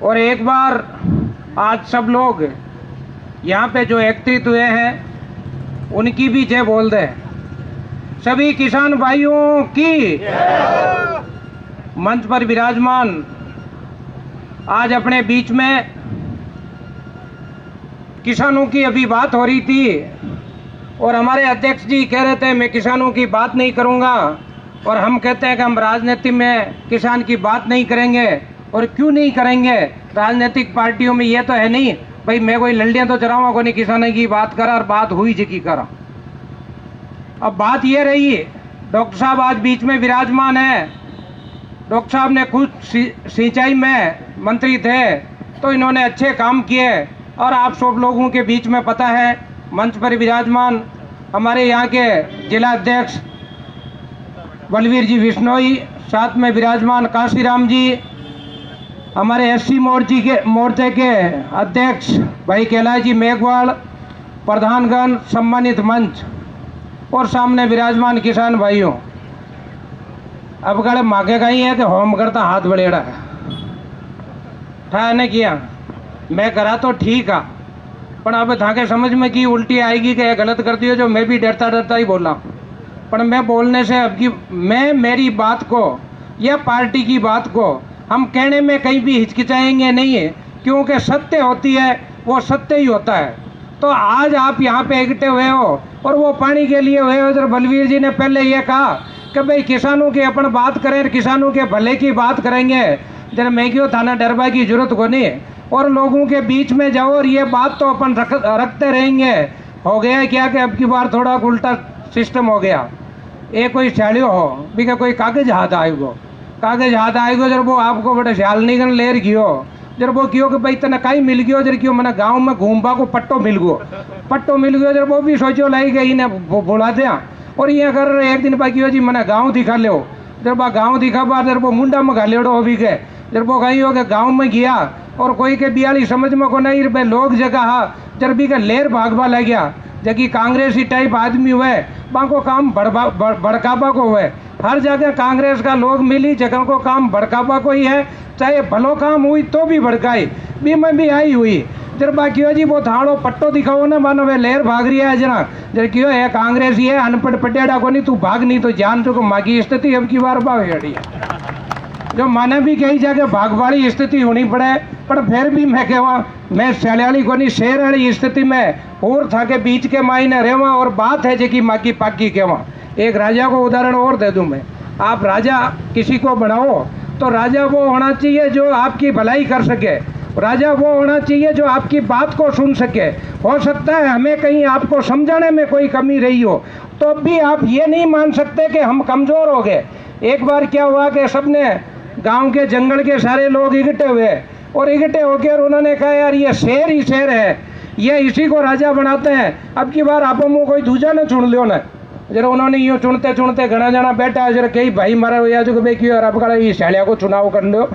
और एक बार आज सब लोग यहाँ पे जो एकत्रित हुए हैं उनकी भी जय बोल दे। सभी किसान भाइयों की। मंच पर विराजमान आज अपने बीच में किसानों की अभी बात हो रही थी और हमारे अध्यक्ष जी कह रहे थे मैं किसानों की बात नहीं करूंगा, और हम कहते हैं कि हम राजनीति में किसान की बात नहीं करेंगे। और क्यों नहीं करेंगे? राजनीतिक पार्टियों में ये तो है नहीं भाई मैं कोई लड़ियाँ तो चलाऊंगा को नहीं, किसानों की बात करा और बात हुई जी की करा। अब बात ये रही, डॉक्टर साहब आज बीच में विराजमान है। डॉक्टर साहब ने खुद सिंचाई में मंत्री थे तो इन्होंने अच्छे काम किए, और आप सब लोगों के बीच में पता है मंच पर विराजमान हमारे यहाँ के जिला अध्यक्ष बलवीर जी विश्नोई, साथ में विराजमान काशीराम जी, हमारे एससी मोर्चे के अध्यक्ष भाई कैलाश जी मेघवाल, प्रधानगण, सम्मानित मंच और सामने विराजमान किसान भाइयों। अब गड़े मांगे गई है कि होम करता हाथ बड़ेड़ा है ठा ने किया, मैं करा तो ठीक है, पर अब थाके समझ में की उल्टी आएगी कि गलत कर दियो, जो मैं भी डरता डरता ही बोला। पर मैं बोलने से अब की मैं मेरी बात को या पार्टी की बात को हम कहने में कहीं भी हिचकिचाएंगे नहीं है, क्योंकि सत्य होती है वो सत्य ही होता है। तो आज आप यहाँ पे इकट्ठे हुए हो और वो पानी के लिए हुए हो। बलवीर जी ने पहले ये कहा कि भाई किसानों की अपन बात करें, किसानों के भले की बात करेंगे, जरा मैं क्यों थाना डरबा की जरूरत को नहीं, और लोगों के बीच में जाओ और ये बात तो अपन रखते रहेंगे। हो गया क्या कि अब की बार थोड़ा उल्टा सिस्टम हो गया। ये कोई छाड़ियो हो भी क्या कोई कागज हाथ आएगो, कागज हाथ आएगो जब वो आपको बड़े ख्याल नहीं कर लेर गियो, जब वो क्यों कि भाई तना कहीं मिल गयो, जब क्यों मैंने गाँव में घूमबा को पट्टो मिल गयो, जब वो भी सोचो लाई गई ने बुला दिया। और ये अगर एक दिन बाकी हो जी मैंने गाँव दिखा लो, जब गाँव दिखा बार जब वो मुंडा में घालेड़ो हो भी गए, जब वो कहीं हो गए गाँव में गया और कोई के बियाली समझ में को नहीं रुपये लोग जगह जब भी का लेर भागवा लग गया, जबकि कांग्रेसी टाइप आदमी हुए बाको काम भड़काबा को हुए। हर जगह कांग्रेस का लोग मिली जगह को काम भड़काबा को ही है, चाहे भलो काम हुई तो भी भड़काई भी मैं भी आई हुई। जब बाकी हो जी वो थाड़ो पट्टो दिखाओ ना मानो वे लेर भाग रही है जना, जब क्यों है कांग्रेसी है अनपढ़ पटेड़ा को नहीं, तू भाग नहीं तो जान चुको मागी स्थिति अब की बार बाड़ी जो माने भी कई जगह भाग वाली स्थिति होनी पड़े, पर फिर भी मैं कहवा मैं सैलाली को नहीं शेर वाली स्थिति में और था के बीच के मायने रेवा। और बात है जेकी माकी पाकी कहवा। एक राजा को उदाहरण और दे दूं मैं, आप राजा किसी को बनाओ तो राजा वो होना चाहिए जो आपकी भलाई कर सके, राजा वो होना चाहिए जो आपकी बात को सुन सके। हो सकता है हमें कहीं आपको समझाने में कोई कमी रही हो, तो भी आप ये नहीं मान सकते कि हम कमज़ोर हो गए। एक बार क्या हुआ कि सबने गांव के जंगल के सारे लोग इकट्ठे हुए और इकट्ठे होकर उन्होंने कहा यार ये शेर ही शेर है, ये इसी को राजा बनाते हैं, अब की बार आप मुँह कोई दूजा न चुन लियो ना। जरा उन्होंने यूँ चुनते चुनते घना जना बैठा है, जरा कई भाई मारा हुआ जो भाई क्यों अब का ये शालिया को चुनाव कर लो,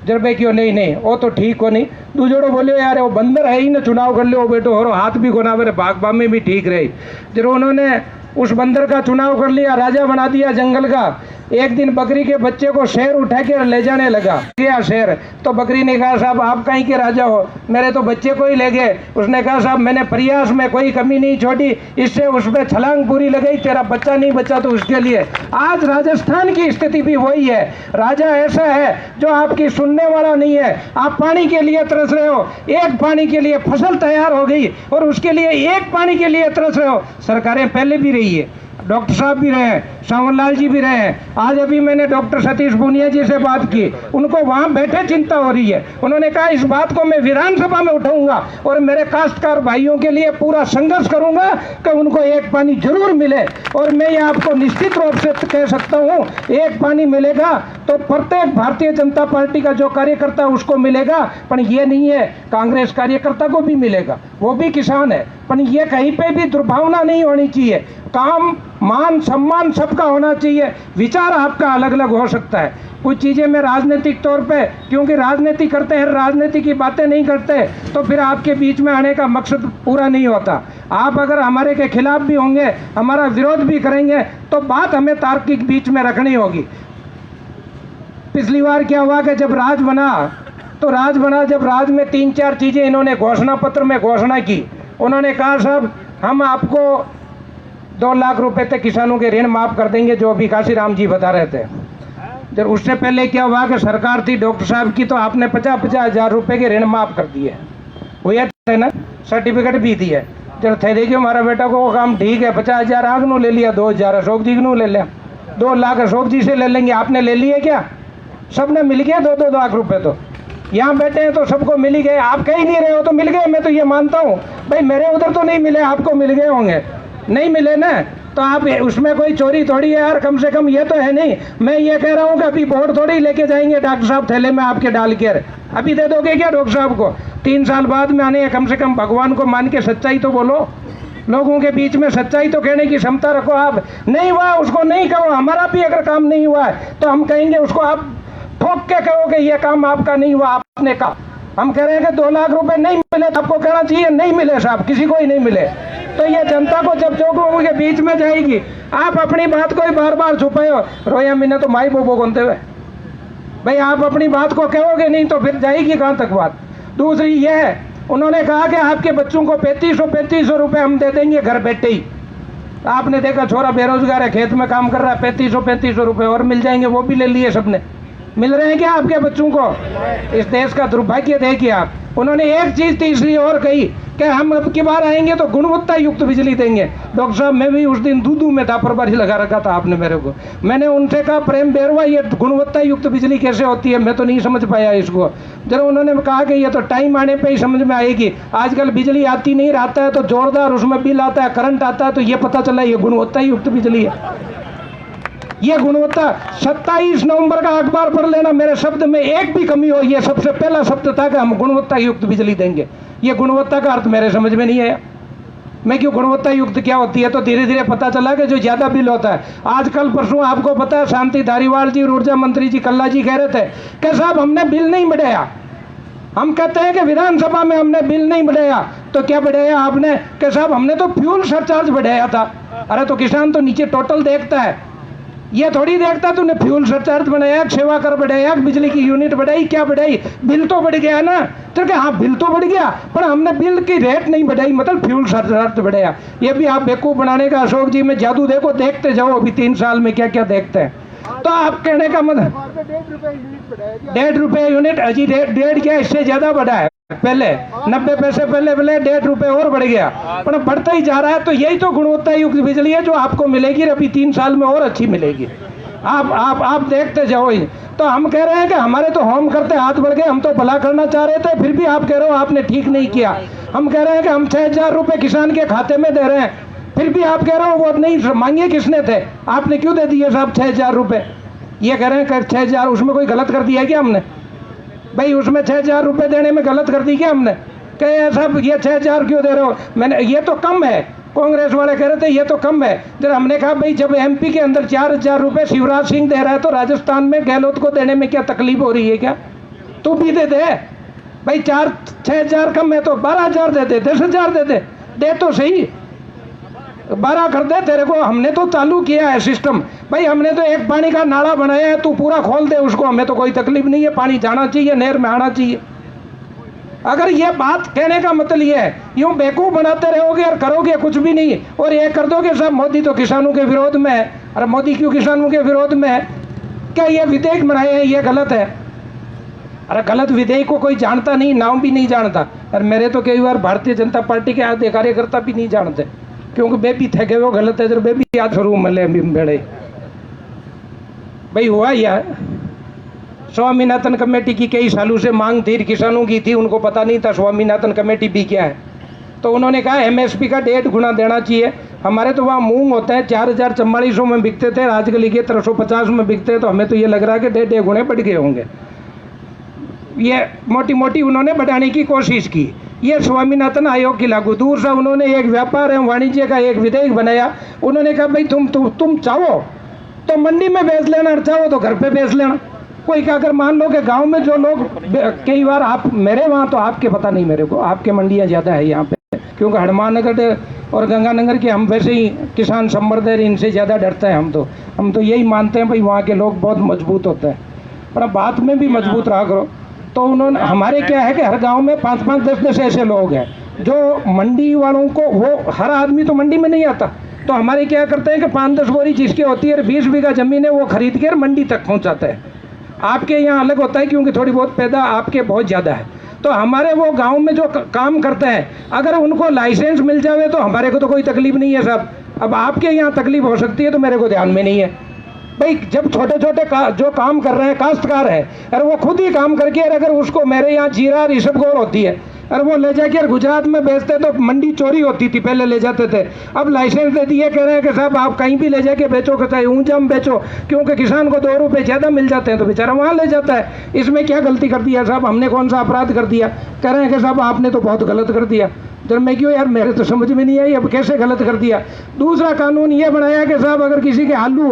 जरा भाई क्यों नहीं वो तो ठीक हो नहीं। दूजोड़ो बोलियो यार वो बंदर है ही ना, चुनाव कर लो बेटो, हो हाथ भी गोना मेरे बागबा में भी ठीक रही। जरा उन्होंने उस बंदर का चुनाव कर लिया, राजा बना दिया जंगल का। एक दिन बकरी के बच्चे को शेर उठा के ले जाने लगा, गया शेर, तो बकरी ने कहा साहब आप कहीं के राजा हो, मेरे तो बच्चे को ही ले गए। उसने कहा साहब मैंने प्रयास में कोई कमी नहीं छोड़ी, इससे उस पर छलांग पूरी लगाई, तेरा बच्चा नहीं बचा तो उसके लिए। आज राजस्थान की स्थिति भी वही है, राजा ऐसा है जो आपकी सुनने वाला नहीं है। आप पानी के लिए तरस रहे हो, एक पानी के लिए फसल तैयार हो गई और उसके लिए एक पानी के लिए तरस रहे हो। सरकारें पहले भी रही है, डॉक्टर साहब भी रहे, सावरलाल जी भी रहे। आज अभी मैंने डॉक्टर सतीश पूनिया जी से बात की, उनको वहाँ बैठे चिंता हो रही है। उन्होंने कहा इस बात को मैं विधानसभा में उठाऊंगा और मेरे काश्तकार भाइयों के लिए पूरा संघर्ष करूंगा कि उनको एक पानी जरूर मिले। और मैं ये आपको निश्चित रूप से कह सकता हूँ, एक पानी मिलेगा तो प्रत्येक भारतीय जनता पार्टी का जो कार्यकर्ता उसको मिलेगा, पर ये नहीं है कांग्रेस कार्यकर्ता को भी मिलेगा, वो भी किसान है। पर ये कहीं पे भी दुर्भावना नहीं होनी चाहिए, काम मान सम्मान सबका होना चाहिए। विचार आपका अलग अलग हो सकता है, कुछ चीज़ें में राजनीतिक तौर पे, क्योंकि राजनीति करते हैं, राजनीति की बातें नहीं करते तो फिर आपके बीच में आने का मकसद पूरा नहीं होता। आप अगर हमारे के खिलाफ भी होंगे, हमारा विरोध भी करेंगे, तो बात हमें तार्किक बीच में रखनी होगी। पिछली बार क्या हुआ कि जब राज बना तो जब राज में 3-4 चीज़ें इन्होंने घोषणा पत्र में घोषणा की। उन्होंने कहा साहब हम आपको 2 लाख रुपए तक किसानों के ऋण माफ़ कर देंगे, जो अभी काशीराम जी बता रहे थे। जब उससे पहले क्या हुआ कि सरकार थी डॉक्टर साहब की, तो आपने 50-50 हज़ार रुपये के ऋण माफ़ कर दिए, हुआ है ना, सर्टिफिकेट भी दिए। जब थे देखिए हमारा बेटा को वो काम ठीक है, 50 हज़ार आग नू ले लिया, 2 हज़ार अशोक जी को ले लिया, 2 लाख अशोक जी से ले लेंगे। आपने ले लिए क्या? सबने मिल गया 2-2 लाख रुपए। तो यहाँ बैठे हैं तो सबको मिल ही गए, आप कह ही नहीं रहे हो तो मिल गए। मैं तो ये मानता हूँ भाई, मेरे उधर तो नहीं मिले, आपको मिल गए होंगे। नहीं मिले ना तो आप उसमें कोई चोरी थोड़ी है यार, कम से कम ये तो है नहीं। मैं ये कह रहा हूँ कि अभी वोट थोड़ी लेके जाएंगे डॉक्टर साहब थैले में आपके डाल के, अभी दे दोगे क्या डॉक्टर साहब को? 3 साल बाद में आने, कम से कम भगवान को मान के सच्चाई तो बोलो, लोगों के बीच में सच्चाई तो कहने की क्षमता रखो। आप नहीं हुआ उसको नहीं कहो, हमारा भी अगर काम नहीं हुआ है तो हम कहेंगे उसको, आप ठोक के कहोगे ये काम आपका नहीं हुआ, आपने कहा। हम कह रहे हैं कि 2 लाख रुपए नहीं मिले तो आपको कहना चाहिए नहीं मिले साहब, किसी को ही नहीं मिले। तो ये जनता को जब लोगों के बीच में जाएगी, आप अपनी बात को ही बार बार छुपाए हो। रोया मीना तो माई बोबो बोलते हुए भाई, आप अपनी बात को कहोगे नहीं तो फिर जाएगी कहाँ तक बात। दूसरी ये है, उन्होंने कहा कि आपके बच्चों को 3500 रुपये हम दे देंगे घर बैठे ही। आपने देखा छोरा बेरोजगार है, खेत में काम कर रहा है, 3500 रुपये और मिल जाएंगे, वो भी ले लिए सबने। मिल रहे हैं क्या आपके बच्चों को? इस देश का दुर्भाग्य देखिए आप। उन्होंने एक चीज़ तीसरी और कही कि हम अब की बार आएंगे तो गुणवत्ता युक्त बिजली देंगे। डॉक्टर साहब मैं भी उस दिन दूधू में था, प्रभारी लगा रखा था आपने मेरे को। मैंने उनसे कहा प्रेम बेरवा ये गुणवत्ता युक्त बिजली कैसे होती है, मैं तो नहीं समझ पाया इसको। जब उन्होंने कहा कि ये तो टाइम आने पे ही समझ में आएगी, आजकल बिजली आती नहीं, रहता है तो जोरदार उसमें बिल आता है, करंट आता है, तो ये पता चला ये गुणवत्ता युक्त बिजली है। ये गुणवत्ता 27 नवंबर का अखबार पढ़ लेना, मेरे शब्द में एक भी कमी हो, ये सबसे पहला शब्द था कि हम गुणवत्ता युक्त बिजली देंगे। ये गुणवत्ता का अर्थ मेरे समझ में नहीं आया। मैं क्यों गुणवत्ता युक्त क्या होती है, तो धीरे धीरे पता चला कि जो ज़्यादा बिल होता है। आजकल परसों आपको पता है शांति धारीवाल जी, ऊर्जा मंत्री जी कल्ला जी कह रहे थे कि साहब हमने बिल नहीं बढ़ाया। हम कहते हैं कि विधानसभा में हमने बिल नहीं बढ़ाया, तो क्या बढ़ाया आपने? कि साहब हमने तो फ्यूल सरचार्ज बढ़ाया था। अरे तो किसान तो नीचे टोटल देखता है, ये थोड़ी देखता तूने फ्यूल सरचार्ज बनाया, सेवा कर बढ़ाया, बिजली की यूनिट बढ़ाई, क्या बढ़ाई? बिल तो बढ़ गया ना। तो क्या हाँ बिल तो बढ़ गया, पर हमने बिल की रेट नहीं बढ़ाई, मतलब फ्यूल सरचार्ज बढ़ाया। ये भी आप बेवकूफ़ बनाने का अशोक जी में जादू देखो, देखते जाओ अभी 3 साल में क्या क्या देखते हैं। तो आप कहने का मतलब 1.5 रुपये यूनिट, अजी 1.5 क्या इससे ज़्यादा बढ़ा है। पहले 90 पैसे पहले 1.5 रुपये और बढ़ गया, पर बढ़ता ही जा रहा है। तो यही तो गुणवत्ता युक्त बिजली है जो आपको मिलेगी, अभी 3 साल में और अच्छी मिलेगी। आप देखते जाओ। तो हम कह रहे हैं कि हमारे तो होम करते हाथ बढ़ गए, हम तो भला करना चाह रहे थे, फिर भी आप कह रहे हो आपने ठीक नहीं किया। हम कह रहे हैं कि हम 6000 रुपये किसान के खाते में दे रहे हैं, फिर भी आप कह रहे हो वो नहीं मांगे किसने थे, आपने क्यों दे दिए साहब 6000 रुपये? ये कह रहे हैं कि 6000, उसमें कोई गलत कर दिया क्या हमने? भाई उसमें 6000 रुपये देने में गलत कर दी क्या हमने? कहे साहब ये 6000 क्यों दे रहे हो? मैंने ये तो कम है, कांग्रेस वाले कह रहे थे ये तो कम है। जब हमने कहा भाई जब एमपी के अंदर 4000 रुपये शिवराज सिंह दे रहा है, तो राजस्थान में गहलोत को देने में क्या तकलीफ हो रही है क्या? तू भी दे दे भाई, 6,000 कम है तो 12,000 दे दे, 10,000 दे तो सही, 12 कर दे तेरे को। हमने तो चालू किया है सिस्टम भाई, हमने तो एक पानी का नाला बनाया है, तू पूरा खोल दे उसको, हमें तो कोई तकलीफ नहीं है, पानी जाना चाहिए, नहर में आना चाहिए। अगर ये बात कहने का मतलब ये है, यूं बेवकूफ़ बनाते रहोगे और करोगे कुछ भी नहीं, और ये कर दोगे साहब मोदी तो किसानों के विरोध में है। अरे मोदी क्यों किसानों के विरोध में है? क्या ये विधेयक बनाए हैं ये गलत है? अरे गलत विधेयक को कोई जानता नहीं, नाम भी नहीं जानता। और मेरे तो कई बार भारतीय जनता पार्टी के आधे कार्यकर्ता भी नहीं जानते। क्योंकि बेबी थके वो गलत है, जब बेबी याद शुरू मले बेड़े भाई हुआ यार। स्वामीनाथन कमेटी की कई सालों से मांग थी, किसानों की थी, उनको पता नहीं था स्वामीनाथन कमेटी भी क्या है। तो उन्होंने कहा एमएसपी का 1.5 गुना देना चाहिए। हमारे तो वहाँ मूंग होते हैं 4,044 में बिकते थे, आजकल ये 350 में बिकते हैं, तो हमें तो ये लग रहा है कि 1.5 गुने बढ़ गए होंगे। ये मोटी मोटी उन्होंने बढ़ाने की कोशिश की। ये स्वामीनाथन आयोग की लागू। दूसरा उन्होंने एक व्यापार एवं वाणिज्य का एक विधेयक बनाया। उन्होंने कहा भाई तुम चाहो तो मंडी में बेच लेना, और चाहो तो घर पे बेच लेना। कोई क्या, अगर मान लो कि गांव में जो लोग, कई बार आप मेरे वहाँ तो आपके पता नहीं मेरे को, आपके मंडियाँ ज़्यादा है यहाँ पे, क्योंकि हनुमान नगर और गंगानगर के हम वैसे ही किसान संवर्ध है, इनसे ज़्यादा डरते हैं हम तो यही मानते हैं भाई वहाँ के लोग बहुत मजबूत होते हैं, पर बात में भी मजबूत रहा करो। तो उन्होंने, हमारे क्या है कि हर गांव में 5-5, 10-10 ऐसे लोग हैं जो मंडी वालों को, वो हर आदमी तो मंडी में नहीं आता, तो हमारे क्या करते हैं कि 5-10 बोरी जिसकी होती है 20 बीघा ज़मीन है वो खरीद कर मंडी तक पहुँचाते हैं। आपके यहाँ अलग होता है क्योंकि थोड़ी बहुत पैदा आपके बहुत ज़्यादा है। तो हमारे वो गांव में जो काम करते हैं, अगर उनको लाइसेंस मिल जावे तो हमारे को तो कोई तकलीफ नहीं है साहब। अब आपके यहाँ तकलीफ हो सकती है तो मेरे को ध्यान में नहीं है भाई। जब छोटे छोटे जो काम कर रहे हैं काश्तकार है, अरे वो खुद ही काम करके, अगर उसको मेरे यहाँ जीरा ऋषभगौर होती है, अरे वो ले जाकर गुजरात में बेचते तो मंडी चोरी होती थी, पहले ले जाते थे। अब लाइसेंस दे दिए, कह रहे हैं कि साहब आप कहीं भी ले जाके बेचो, चाहे ऊंचा में बेचो, क्योंकि किसान को 2 रुपये ज़्यादा मिल जाते हैं तो बेचारा वहाँ ले जाता है। इसमें क्या गलती कर दिया साहब, हमने कौन सा अपराध कर दिया? कह रहे हैं कि साहब आपने तो बहुत गलत कर दिया। जब मैं क्यों यार, मेरे तो समझ में नहीं आई अब कैसे गलत कर दिया। दूसरा कानून ये बनाया कि साहब अगर किसी के आलू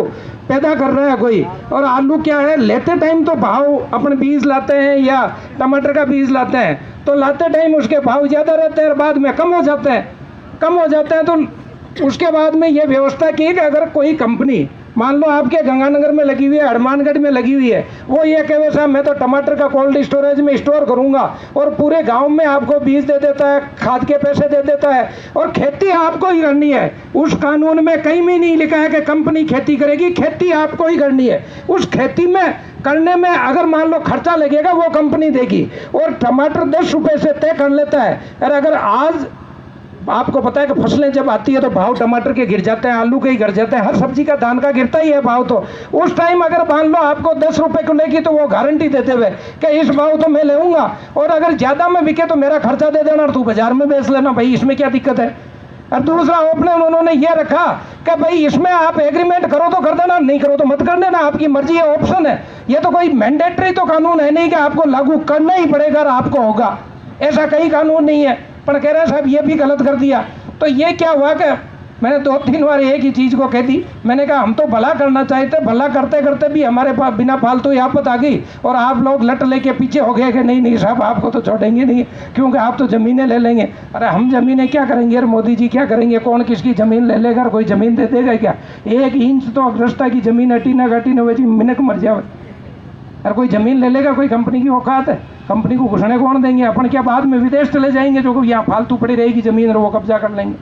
पैदा कर रहा है कोई, और आलू क्या है, लेते टाइम तो भाव अपने बीज लाते हैं या टमाटर का बीज लाते हैं, तो लाते टाइम उसके भाव ज़्यादा रहते हैं और बाद में कम हो जाते हैं। तो उसके बाद में ये व्यवस्था की कि अगर कोई कंपनी मान लो आपके गंगानगर में लगी हुई है, हनुमानगढ़ में लगी हुई है, वो ये कहे साहब मैं तो टमाटर का कोल्ड स्टोरेज में स्टोर करूंगा, और पूरे गांव में आपको बीज दे देता है, खाद के पैसे दे देता है, और खेती आपको ही करनी है। उस कानून में कहीं भी नहीं लिखा है कि कंपनी खेती करेगी, खेती आपको ही करनी है। उस खेती में करने में अगर मान लो खर्चा लगेगा वो कंपनी देगी, और टमाटर 10 रुपये से तय कर लेता है। और अगर आज आपको पता है कि फसलें जब आती है तो भाव टमाटर के गिर जाते हैं, आलू के ही गिर जाते हैं, हर सब्जी का धान का गिरता ही है भाव। तो उस टाइम अगर मान लो आपको 10 रुपये को लेगी तो वो गारंटी देते हुए कि इस भाव तो मैं लेऊंगा, और अगर ज़्यादा में बिके तो मेरा खर्चा दे देना और तू बाजार में बेच लेना, भाई इसमें क्या दिक्कत है। और दूसरा ओपनर उन्होंने ये रखा कि भाई इसमें आप एग्रीमेंट करो तो कर देना, नहीं करो तो मत कर देना, आपकी मर्जी है, ऑप्शन है। ये तो कोई मैंडेटरी तो कानून है नहीं कि आपको लागू करना ही पड़ेगा और आपको होगा, ऐसा कई कानून नहीं है। पर कह रहे हैं साहब ये भी गलत कर दिया। तो ये क्या हुआ कि मैंने 2-3 बार एक ही चीज़ को कह दी, मैंने कहा हम तो भला करना चाहते, भला करते करते भी हमारे पास बिना फालतू आफत आ गई, और आप लोग लट लेके पीछे हो गए कि नहीं साहब आपको तो छोड़ेंगे नहीं क्योंकि आप तो ज़मीनें ले लेंगे। अरे हम ज़मीनें क्या करेंगे, अरे मोदी जी क्या करेंगे, कौन किसकी ज़मीन ले लेगा, कोई ज़मीन दे देगा क्या? 1 इंच तो अग्रस्ता की ज़मीन हटी ना घटी ना वैसी मिनक मर जाए। अरे कोई ज़मीन ले लेगा, कोई कंपनी की औकात है? कंपनी को घुसने कौन देंगे? अपन क्या बाद में विदेश चले जाएंगे जो यहाँ फालतू पड़ी रहेगी ज़मीन और वो कब्जा कर लेंगे?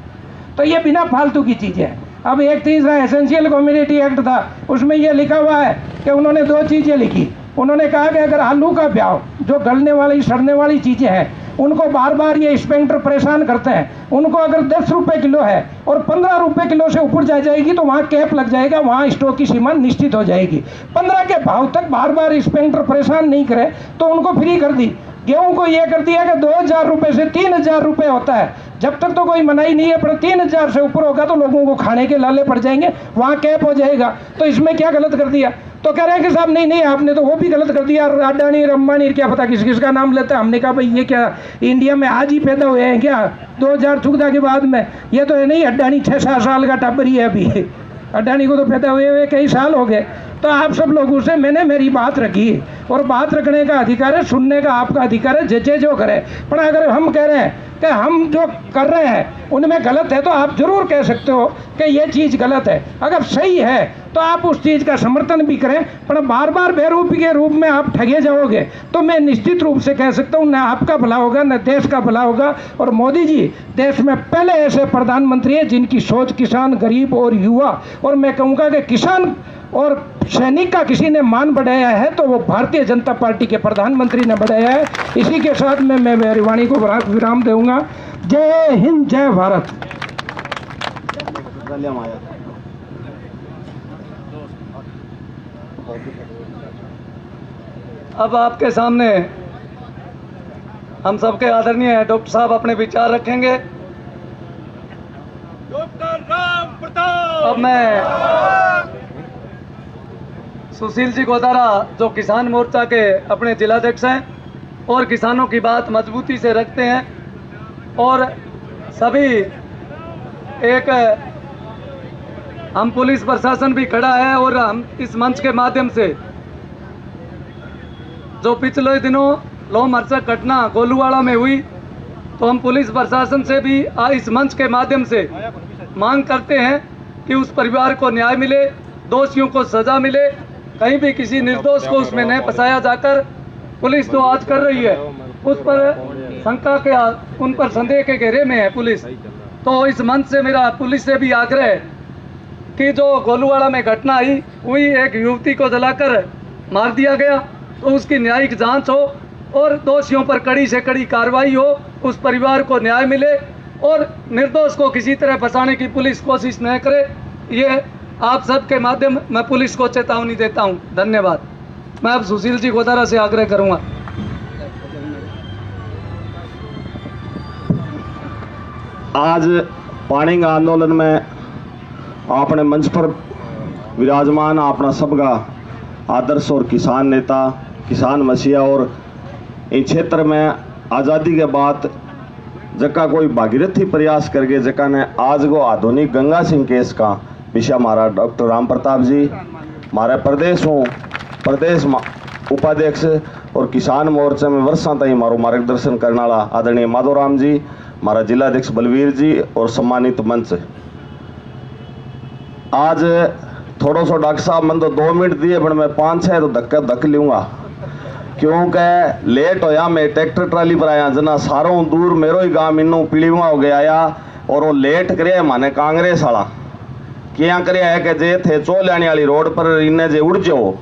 तो ये बिना फालतू की चीज़ें हैं। अब एक तीसरा एसेंशियल कम्युनिटी एक्ट था, उसमें ये लिखा हुआ है कि उन्होंने 2 चीज़ें लिखी। उन्होंने कहा कि अगर आलू का ब्याव, जो गलने वाली सड़ने वाली चीज़ें हैं, उनको बार बार ये इंस्पेक्टर परेशान करते हैं, उनको अगर 10 रुपये किलो है और 15 रुपये किलो से ऊपर जाएगी तो वहाँ कैप लग जाएगा, वहाँ स्टॉक की सीमा निश्चित हो जाएगी। 15 के भाव तक बार बार इंस्पेक्टर परेशान नहीं करे तो उनको फ्री कर दी। गेहूं को ये कर दिया कि 2000 रुपये से 3000 रुपये होता है, जब तक तो कोई मनाही नहीं है, पर 3000 से ऊपर होगा तो लोगों को खाने के लाले पड़ जाएंगे, वहाँ कैप हो जाएगा। तो इसमें क्या गलत कर दिया? तो कह रहे हैं कि साहब नहीं आपने तो वो भी गलत कर दिया, अडानी अंबानी क्या पता किस किसका नाम लेता है। हमने कहा भाई ये क्या इंडिया में आज ही पैदा हुए हैं क्या 2014 के बाद में? ये तो है नहीं, अडानी 6-7 साल का टाबर ही है अभी, अडानी को तो पैदा हुए कई साल हो गए। तो आप सब लोगों से मैंने मेरी बात रखी, और बात रखने का अधिकार है, सुनने का आपका अधिकार है, जजे जो करे। पर अगर हम कह रहे हैं कि हम जो कर रहे हैं उनमें गलत है तो आप जरूर कह सकते हो कि ये चीज़ गलत है। अगर सही है तो आप उस चीज़ का समर्थन भी करें, पर बार बार बेरूपी के रूप में आप ठगे जाओगे तो मैं निश्चित रूप से कह सकता हूँ न आपका भला होगा न देश का भला होगा। और मोदी जी देश में पहले ऐसे प्रधानमंत्री हैं जिनकी सोच किसान, गरीब और युवा, और मैं कहूँगा कि किसान और सैनिक का किसी ने मान बढ़ाया है तो वो भारतीय जनता पार्टी के प्रधानमंत्री ने बढ़ाया है। इसी के साथ में मैं मेरी वाणी को विराम दूंगा। जय हिंद, जय भारत। अब आपके सामने हम सबके आदरणीय डॉक्टर साहब अपने विचार रखेंगे। डॉक्टर राम प्रताप। अब मैं सुशील जी गोदारा जो किसान मोर्चा के अपने जिलाध्यक्ष हैं और किसानों की बात मजबूती से रखते हैं और सभी एक हम पुलिस प्रशासन भी खड़ा है और हम इस मंच के माध्यम से जो पिछले दिनों लोमहर्षक घटना गोलूवाड़ा में हुई तो हम पुलिस प्रशासन से भी इस मंच के माध्यम से मांग करते हैं कि उस परिवार को न्याय मिले, दोषियों को सजा मिले, कहीं भी किसी निर्दोष को उसमें न फंसाया जाकर पुलिस जो आज कर रही है उस पर शंका के उन पर संदेह के घेरे में है पुलिस। तो इस मंच से मेरा पुलिस से भी आग्रह है कि जो गोलूवाड़ा में घटना हुई एक युवती को जलाकर मार दिया गया तो उसकी न्यायिक जांच हो और दोषियों पर कड़ी से कड़ी कार्रवाई हो, उस परिवार को न्याय मिले और निर्दोष को किसी तरह फंसाने की पुलिस कोशिश न करे। ये आप सबके माध्यम मैं पुलिस को चेतावनी देता हूं। धन्यवाद। मैं अब सुशील जी गोदारा से आग्रह करूंगा। आज पानी का आंदोलन में अपने मंच पर विराजमान अपना सबका आदर्श और किसान नेता, किसान मसीहा और इस क्षेत्र में आज़ादी के बाद जका कोई भागीरथी प्रयास करके जका ने आज को आधुनिक गंगा सिंह केस का विषय हमारा डॉक्टर राम प्रताप जी, हमारे प्रदेश उपाध्यक्ष और किसान मोर्चा में वर्षों तक हमारो मार्गदर्शन करने वाला आदरणीय माधोराम जी, हमारा जिलाध्यक्ष बलवीर जी और सम्मानित मंच। आज थोड़ा सा डॉक्टर साहब मैंने तो 2 मिनट दिए पर मैं 5-6 तो धक लूँगा क्योंकि लेट होया। मैं ट्रैक्टर ट्राली पर आया जना सारों दूर मेरो ही गांव इनू पीलीवा हो गया आया और वो लेट करे माने कांग्रेस वाला क्या करे है कि जे थे चोलियानी वाली रोड पर इन्हें जे उड़ जाओ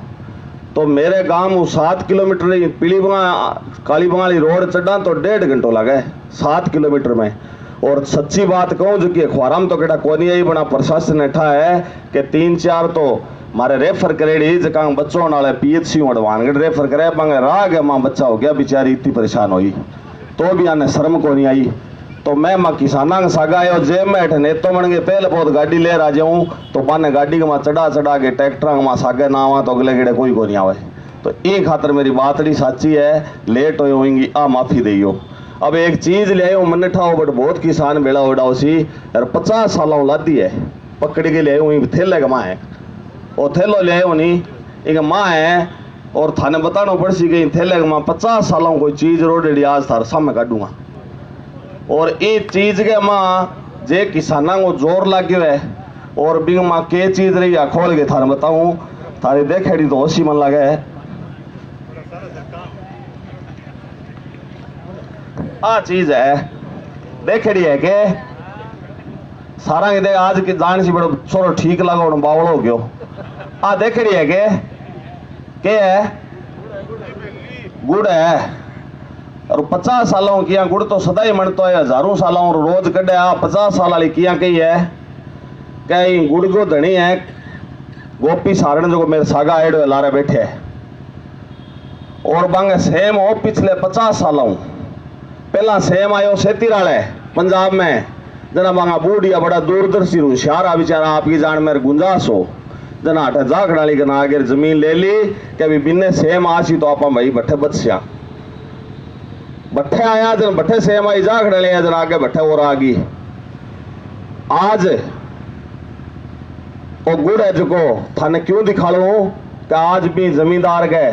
तो मेरे गांव 7 किलोमीटर पीलीवा काली बंगाली रोड चढ़ा तो 1.5 घंटों लगे 7 किलोमीटर में। और सच्ची बात कहूँ जो कि अखबार में तो केटा कोनी यही बना प्रशासन नेठा है कि 3-4 तो मारे रेफर करेड़ी जका बच्चों वाले PHC अडवानगढ़ रेफर करे मांगे राह गया माँ बच्चा हो गया बेचारी इतनी परेशान हुई तो भी आने शर्म को नहीं आई। तो मैं माँ किसाना का सागा आयो जेब में अठे नेतो बन गए पहले बहुत गाड़ी ले आ जाऊँ तो बाने गाड़ी के माँ चढ़ा के ट्रैक्टर माँ सागे ना आवा तो अगले गेड़े कोई को नहीं आवे। तो ये खातर मेरी बातड़ी साची है, लेट हो होंगी आ माफ़ी दियो। अब एक चीज़ ले आयो मन ठाओ बट बहुत किसान बेड़ा उड़ा सी यार 50 सालों लादी है पकड़ के ले आयो थैले का माँ है और थैलो ले आयो नहीं एक माँ है और थाने बताना पड़ सी गई थैले का माँ 50 सालों कोई चीज़ रोडेडी आज थार सामने काटूंगा। और ये चीज़ के माँ जे किसाना को जोर लाग्यो है और बिंग माँ के चीज़ रही है खोल के थाने बताऊँ थारी देखेड़ी तो होशी मन लगे है। आ चीज़ है देखेड़ी है के सारा के देख आज की जान सी बड़ो चलो ठीक लगा बावल हो गयो। आ देखेड़ी है के है गुड़ है और 50 सालों किया गुड़ तो सदा ही मनतो है, हजारों सालों रोज कड़े आ 50 साल वाली किया कही है कहीं गुड़ को धनी है गोपी सारण जो मेरे सागा एडो लारे बैठे है और बांगे सेम हो पिछले 50 सालों पहला सेम आयो सेतीराले पंजाब में जना बांगा बूढ़िया बड़ा दूरदर्शी होशियार बेचारा आपकी जान मेरे गुंजाश हो जना हटे जाखड़ाली के नागर जमीन ले ली कि अभी बिन्ने सेम आसी तो आप भाई बट्ठे बच्चिया बट्ठे आया जन बट्ठे सेम आई जाखड़ाली जन आगे बट्ठे और आ गई। आज वो गुड़ है जो थाने क्यों दिखा लो कि आज भी जमींदार गए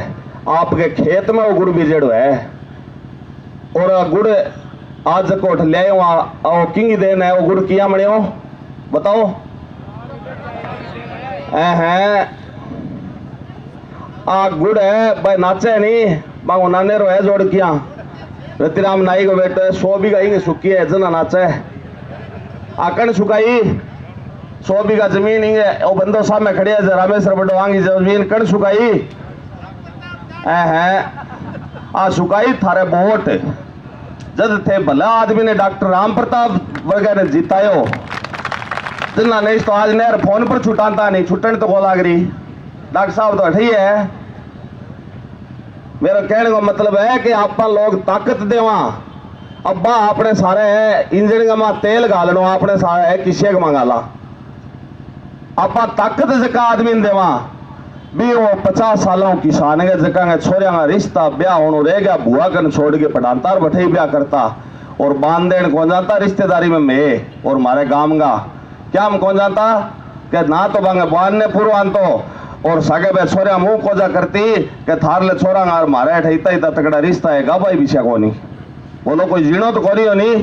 आपके खेत में वो गुड़ भी जड़ है और गुड़ आज कोठ ले वहाँ किंग देन है वो गुड़ किया मणियो बताओ है आ गुड़ है भाई नाचे नहीं बांगो नाने रो है जोड़ किया रतिराम नाई को बेटे 100 बीघा ही सुखी है जना नाचे आकन सुखाई 100 बीघा जमीन ही है वो बंदो सामने खड़े है रामेश्वर बटवांगी जमीन कण सुखाई है आ सुखाई थारे वोट जद थे भला आदमी ने डॉक्टर राम प्रताप वगैरह ने जीतायो जिन्ना नहीं तो आज नहर फोन पर छुटाता नहीं, छुटन तो को लाग रही। डॉक्टर साहब तो अठी है। मेरा कहने का मतलब है कि आप लोग ताकत देवा, अब्बा अपने सारे इंजन में तेल गालनो अपने सारे है किसी मंगाला, आप ताकत जका आदमी देवा भी वो 50 सालों किसान के जका छोरिया का रिश्ता ब्याह होनो रह गया, बुआ कन छोड़ के पढ़ाता बैठे ब्याह करता और बांध देन कौन जाता रिश्तेदारी में मैं और मारे गांव का क्या हम कौन जाता कि ना तो बांगे बांध ने पूर्वान तो और सगे बे छोरिया मुंह कोजा करती कि थार ले छोरा और मारे ठहता ही तगड़ा रिश्ता है गा भाई विषय को नहीं बोलो कोई जीणो तो करियो नहीं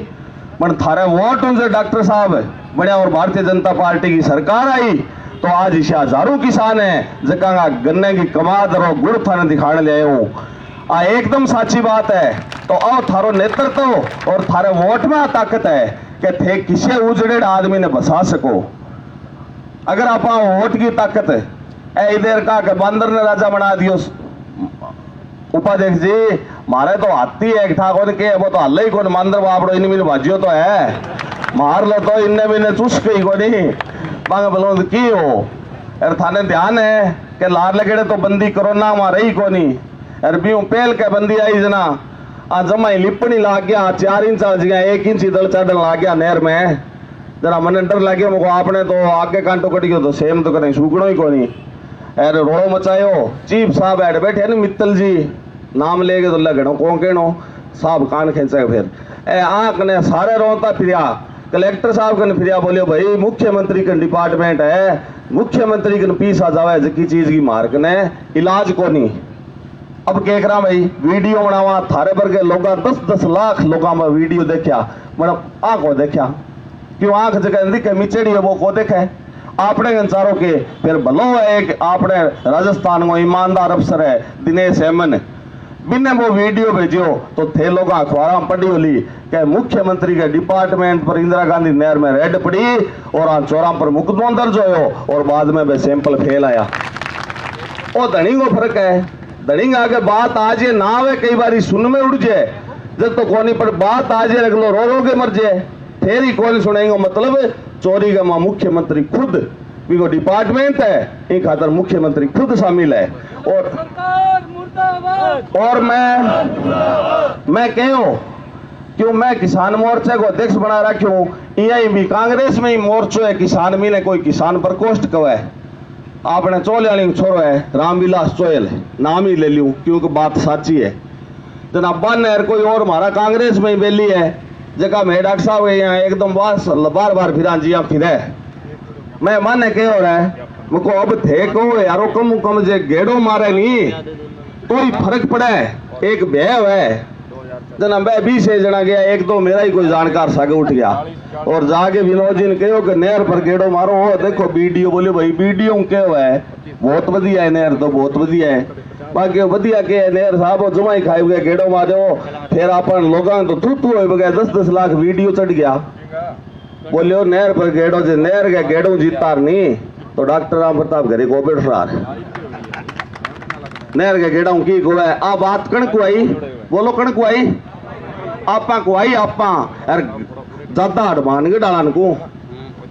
पर थारे वोट उनसे डॉक्टर साहब बढ़िया और भारतीय जनता पार्टी की सरकार आई तो आज इसे हजारों किसान है जका गन्ने की कमाद और गुड़ थाने दिखाने ले आए हूँ। एकदम साची बात है। तो आओ थारो नेतृत्व और थारे वोट में ताकत है कि थे किसी उजड़े आदमी ने बसा सको। अगर आप वोट की ताकत है इधर का के बंदर ने राजा बना दियो उपाध्यक्ष जी मारे तो हाथी एक ठाकुर के वो तो हल्ला ही कौन मंदिर बापड़ो इन मिल भाजियो तो है मार लो तो इनने भी चुस गई को नहीं मांगे बोलो की हो यार थाने ध्यान है कि लार लगेड़े तो बंदी कोरोना में रही को नहीं यार बीऊ पहल के बंदी आई जना आ जमा लिपनी लाग गया 4 इंच आ गया 1 इंच दल चढ़न लाग गया नहर में जरा मन डर लगे मुझको आपने तो आगे कांटो कट गयो तो सेम तो करें सूखनो ही को नहीं यार रोड़ो मचायो चीफ साहब बैठ बैठे ना मित्तल जी नाम लेके तो लगनो कौन कहनो साहब कान खेचे फिर आंख ने सारे रोता फिरिया कलेक्टर साहब कन फिरिया बोलियो भाई मुख्यमंत्री का डिपार्टमेंट है मुख्यमंत्री कन पीसा जावे जकी चीज की मार्क ने इलाज को नहीं अब कह रहा भाई वीडियो बनावा थारे पर के लोग 10-10 लाख लोगों में वीडियो देखा मतलब आंखों देखा क्यों आंख जगह दिखे मिचड़ी है वो को देखे आपने अंसारों के फिर भलो है एक आपने राजस्थान में ईमानदार अफसर है दिनेश हेमन बिना वो वीडियो भेजियो तो थे लोग अखबार पढ़ी होली कि मुख्यमंत्री के डिपार्टमेंट पर इंदिरा गांधी नहर में रेड पड़ी और चौरा पर मुकदमा दर्ज हो और बाद में सैंपल फेल आया। वो धनी को फर्क है धनी आगे बात आज ये ना है कई बार सुन में उड़ जाए जब तो कोनी पर बात आज लग लो रो के मर जाए फिर ही कौन सुनेंगे मतलब चोरी का मुख्यमंत्री खुद भी डिपार्टमेंट है एक खातर मुख्यमंत्री खुद शामिल है और मैं कहो क्यों मैं किसान मोर्चे को अध्यक्ष बना रखा हूँ यही भी कांग्रेस में ही मोर्चो है किसान मिले कोई किसान प्रकोष्ठ कव है आपने चौलियाली छोरो है रामविलास चोयल नाम ही ले लूं क्योंकि बात साची है जना बन है कोई और हमारा कांग्रेस में ही बेली है जगह में डॉक्टर साहब यहाँ एकदम बार बार फिर जिया फिर मैं माने कह रहा है मुझको अब थे कहो यारो कम जे गेड़ो मारे नहीं तो ही फर्क पड़ा है एक भय है जना मैं 20 जना गया एक तो मेरा ही कोई जानकार सागे उठ गया और जाके विनोद जी ने कहो कि नहर पर गेड़ो मारो हो देखो वीडियो बोले भाई वीडियो क्या है बहुत बढ़िया है नहर तो बहुत बढ़िया है बाकी बढ़िया के नहर साहब जमा ही खाए गए गेड़ो मारो फिर अपन लोगों तो थू हो गया 10-10 लाख वीडियो चढ़ गया बोलियो नहर पर गेड़ो जे नहर के गेड़ो जीतार नहीं तो डॉक्टर राम प्रताप घरे को बैठ रहा नहर के गेड़ा की को है आ बात कणक आई बोलो कणक आई आपा को आई आपा यार ज्यादा हडमान के डालन को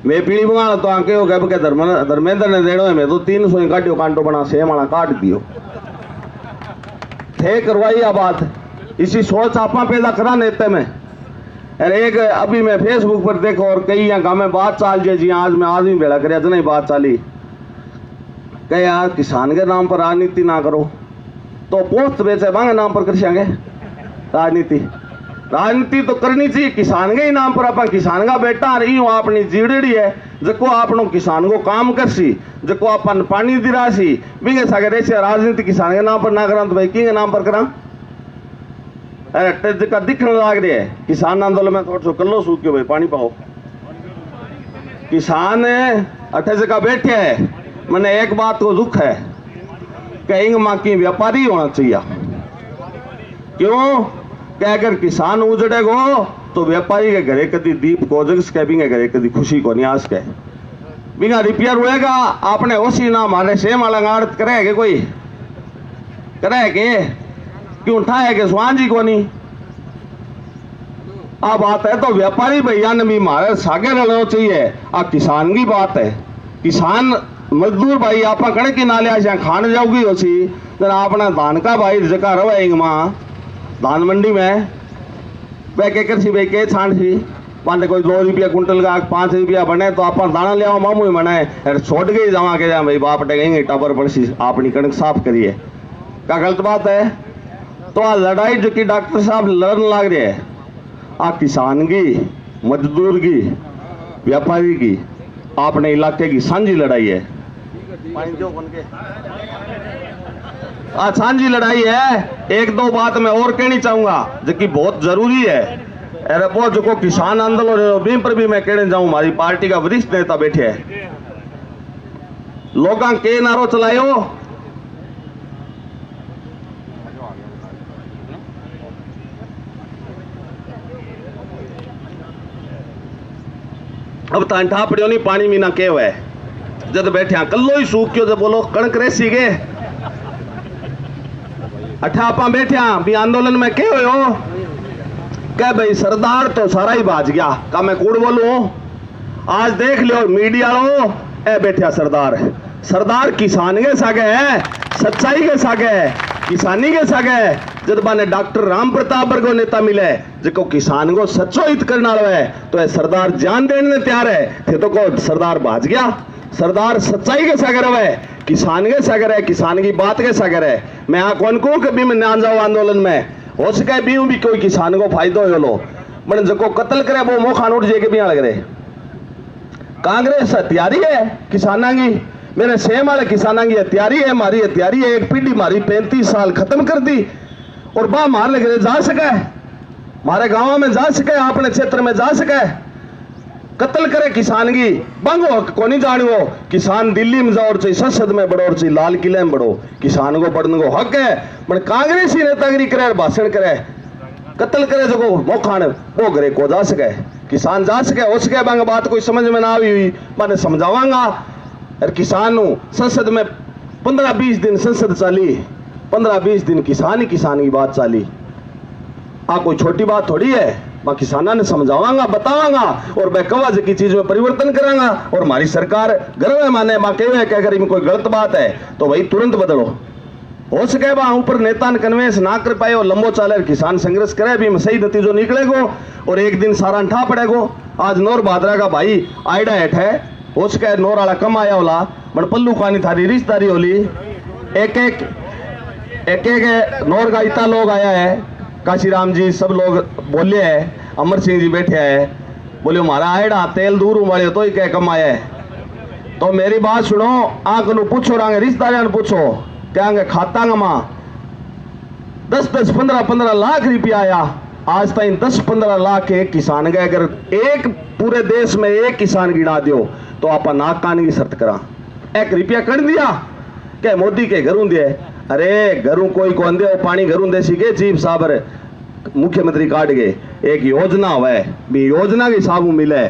मैं पीली बंगाल तो आके हो गए के धर्मेंद्र ने देनो है मैं तो 300 ही काटियो कांटो बना सेम वाला काट दियो थे करवाई आ बात इसी सोच आपा पैदा करा नेते में अरे एक अभी मैं फेसबुक पर देखो और कई यहाँ गाँव में बात चाल जाए जी आज मैं आदमी भेड़ा कर नहीं बात चाली कहे यार किसान के नाम पर राजनीति ना करो तो पोस्ट बेचे मांगे नाम पर कर राजनीति तो करनी चाहिए किसान के ही नाम पर अपन किसान का बेटा रही हूँ अपनी जीड़ी है जको आपनो किसान को काम कर सी जको अपन पानी दिरा सी भी सगे राजनीति किसान के नाम पर ना करा तो भाई की नाम पर करा अरे का दिखने लग रही है किसान आंदोलन में थोड़ा सो कल्लो सूख के भाई पानी पाओ किसान अठे जगह बैठे है मैंने एक बात को दुख है कि इंग माँ की व्यापारी होना चाहिए क्यों कि अगर किसान उजड़ेगो तो व्यापारी के घरे कभी दीप को के बिंगे घरे कभी खुशी को न्यास के बिंगा रिपेयर होएगा आपने उसी ना हमारे सेम अलंगारत करेगा कोई करेगा क्यों उठाए के स्वान जी को नहीं आ बात है तो व्यापारी भैया ने भी मारे सागे रहना चाहिए। आ किसान की बात है, किसान मजदूर भाई आप कणक की नाले आशा खान जाओगी होसी जरा अपना धान का भाई जगह रहे माँ धान मंडी में वह के कर सी भाई के छांट सी मान कोई 2 रुपया कुंटल का 5 रुपया बने तो आप दाना ले आओ मामू ही बने छोड़ के जमा के जा भाई बाप टेकेंगे टाबर पड़सी अपनी कणक साफ करिए। क्या गलत बात है? तो आ लड़ाई जो कि डॉक्टर साहब लड़न लग रहे हैं आ किसान की, मजदूर की, व्यापारी की, अपने इलाके की साझी लड़ाई है। साझी लड़ाई है। एक दो बात मैं और कहनी चाहूंगा जो कि बहुत जरूरी है। अरे वो जो किसान आंदोलन बीम पर भी मैं कहने जाऊं, हमारी पार्टी का वरिष्ठ नेता बैठे हैं, लोगों के नारो चलायो अब तांठा पड़ियो नहीं पानी मीना के हुए जब बैठे कल्लो ही सूख क्यों जब बोलो कणक रेसी गए अठा आप बैठे भी आंदोलन में के हो क्या भाई सरदार तो सारा ही बाज गया का मैं कूड़ बोलूं। आज देख लियो मीडिया लो ए बैठा सरदार, सरदार किसान के सागे है, सच्चाई के सागे है, किसानी के सागे है। जब बाने डॉक्टर राम प्रताप वर्गो नेता मिले जो किसान को सच्चो हित करने वाला है तो सरदार जान देने तैयार है थे तो को सरदार बाज गया। सरदार सच्चाई के सागर है, किसान के सागर है, किसान की बात के सागर है। मैं यहाँ कौन को कभी मैं ना जाऊँ आंदोलन में हो सके भी कोई किसान को फायदो हो लो मैंने जो कत्ल करे वो मुंह खान उठ जाए के भी लग रहे। कांग्रेस हथियारी है किसाना की, मेरे सेम वाले किसाना की हथियारी है, हमारी हथियारी है। एक पीढ़ी हमारी 35 साल खत्म कर दी और बा मार लगे जा सके, हमारे गांव में जा सके, अपने क्षेत्र में जा सके, कत्ल करे किसान की बंगो हक को नहीं जानो। किसान दिल्ली में जाओ चाहिए, संसद में बढ़ो चाहिए, लाल किले में बढ़ो, किसान को बढ़ने को हक है। पर कांग्रेसी नेतागिरी करे, भाषण करे, कत्ल करे जो मोखान वो करे को जा सके, किसान जा सके हो सके। बंग बात कोई समझ में ना आई हुई मैंने समझावांगा। और किसान संसद में 15-20 दिन संसद चली, 15-20 दिन किसान ही किसान की बात चली। कोई छोटी बात थोड़ी है। मैं किसाना ने समझावांगा, बतावांगा और मैं कवाज की चीज में परिवर्तन करांगा। और हमारी सरकार गर्व है माने मां कहे क्या अगर कोई गलत बात है तो भाई तुरंत बदलो। हो सके बा ऊपर नेता ने कन्वेंस ना कर पाए और लंबो चाले किसान संघर्ष करे भी में सही नतीजो निकलेगो और एक दिन सारा ठा पड़ेगो। आज नौर भादरा का भाई आइडा हेठ है, हो सके नौर वाला कम आया होला बड़ पल्लू खानी थारी रिश्तेदारी होली। एक नौर का इतना लोग आया है, काशीराम जी सब लोग बोले है, अमर सिंह जी बैठे है, बोले हमारा आयडा तेल दूर वाले तो ही क्या कम आया है। तो मेरी बात सुनो, आंख नु पूछो रांगे रिश्तेदार ने पूछो क्या खाता मां 10-10, 15-15 लाख रुपया आया आज तक 10-15 लाख एक किसान गए। अगर एक पूरे देश में एक किसान गिना दियो तो आप नाक कान की शर्त करा 1 रुपया कर दिया क्या मोदी के घरों दिए। अरे घरों कोई कौन दे पानी घरों दे सीखे चीफ साहब मुख्यमंत्री काट गए। एक योजना हुआ भी योजना के साबू मिले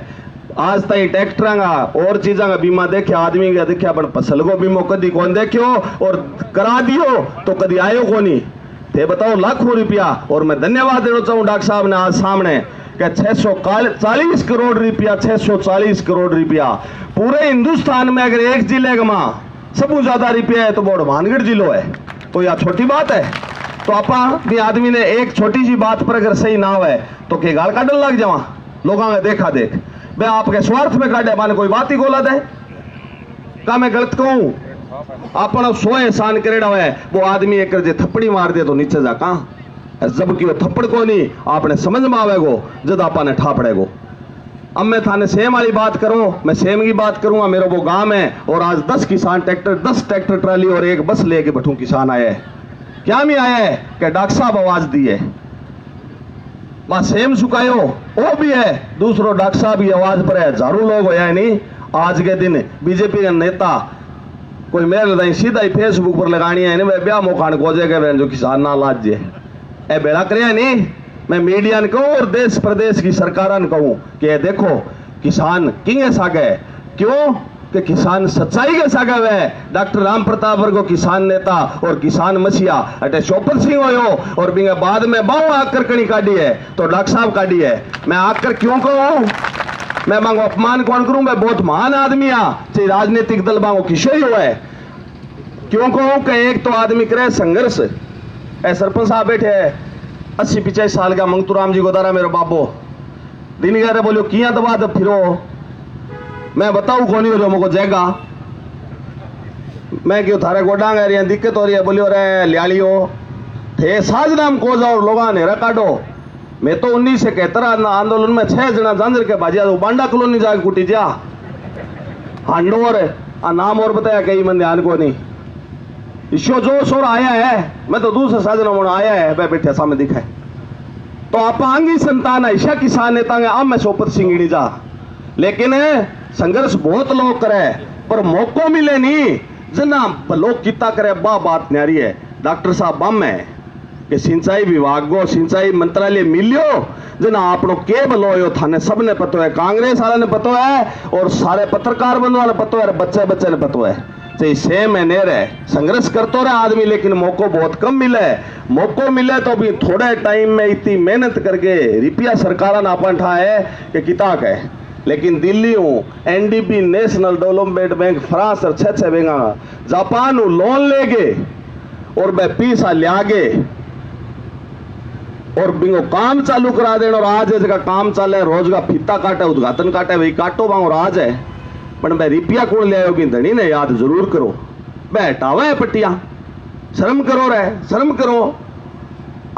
आज तक ट्रैक्टर का और चीजा का बीमा देखे आदमी का देखा पर फसल को बीमो कदी कौन देखियो और करा दियो तो कदी आयो को नहीं थे बताओ लाखों रुपया। और मैं धन्यवाद देना चाहूँ डॉक्टर साहब ने आज सामने कि 640 करोड़ रुपया 640 करोड़ रुपया पूरे हिंदुस्तान में अगर एक जिले का सबू ज्यादा रुपया है तो वो हनुमानगढ़ जिलो है। तो यह छोटी बात है। तो आपा भी आदमी ने एक छोटी सी बात पर अगर सही ना है तो के गाल काटन लग जावा लोगों का देखा देख बे आपके स्वार्थ में काटे माने कोई बात ही गोला दे का मैं गलत कहूं। अपना 100 एहसान करेड़ा है वो आदमी एक जे थप्पड़ी मार दे तो नीचे जा कहां जबकि वो थप्पड़ को नहीं आपने समझ में आवेगो जब आपा ने ठा पड़ेगो। अब मैं थाने सेम वाली बात करूं, मैं सेम की बात करूंगा। मेरा वो गांव है और आज 10 किसान ट्रैक्टर 10 ट्रैक्टर ट्राली और एक बस लेके बैठू किसान आया है। क्या में आया है कि डॉक्टर साहब आवाज दी है वहां सेम सुखायो वो भी है दूसरो डॉक्टर साहब की आवाज पर है। हजारों लोग होया है नहीं आज के दिन बीजेपी का नेता कोई मेरे लदाई सीधा ही फेसबुक पर लगानी है नहीं ब्याह मोखान खोजेगा जो किसान ना लाज जे ए बेड़ा करे नहीं। मैं मीडिया ने कहूँ और देश प्रदेश की सरकार ने कहूँ कि देखो किसान किंगे सागे क्यों कि किसान सच्चाई के सागे हुए डॉक्टर राम प्रताप वर्गो किसान नेता और किसान मसीहा अटे चौपर सिंह होयो और बिंगे बाद में बहु आकर कणी काटी है तो डॉक्टर साहब काटी है। मैं आकर क्यों कहूं, मैं मांगो अपमान कौन करूं, मैं बहुत महान आदमी आ, चाहे राजनीतिक दल मांगो किशो ही हुआ है। क्यों कहूं कि एक तो आदमी करे संघर्ष, ए सरपंच साहब बैठे है 80-85 साल का मंगतूराम जी गोदारा मेरे बाबो दिन गए बोलो किया दबा दब फिरो, मैं बताऊं कौन ही हो रहा मुझको जैगा, मैं क्यों थारे गोडांग रही दिक्कत हो रही है, बोलियो रे लियालियो थे साज नाम को जाओ लोगा ने काटो। मैं तो 1971 आंदोलन में 6 जना जंजर के बाजिया तो बांडा कॉलोनी जाके कुटी जा हांडोर आ नाम और बताया कई मन ध्यान को नहीं ईशो जो शोर आया है, मैं तो दूसरे साजना मोड़ आया है वह बैठे सामने दिखा है। तो आप आंगी संतान ऐसा किसान नेता अब मैं सोपत सिंगड़ी जा, लेकिन संघर्ष बहुत लोग करे पर मौको मिले नहीं जना लोग किता करे बात न्यारी है। डॉक्टर साहब बम है कि सिंचाई विभाग को सिंचाई मंत्रालय मिलियो जना आप लोग के बलो थाने सब ने पतो है, कांग्रेस वाले ने पतो है और सारे पत्रकार बंधु वाले पतो है, बच्चे बच्चे ने पतो है। चाहे 6 महीने रहे संघर्ष करते रहे आदमी, लेकिन मौको बहुत कम मिले। मौको मिले तो भी थोड़े टाइम में इतनी मेहनत करके रुपया सरकार ने अपन ठा है कि किताक है। लेकिन दिल्ली हूँ NDB national development bank France और 6 बैंक जापान लोन लेगे और वह पैसा लियागे और बिंगो काम चालू करा देना। और आज जगह काम चाले रोज का फीता काटे उद्घाटन काटे वही काटो बांगो आज है, पर मैं रुपया कौन ले आयोगी धनी ने याद जरूर करो। बैठावा है पट्टिया, शर्म करो रे शर्म करो।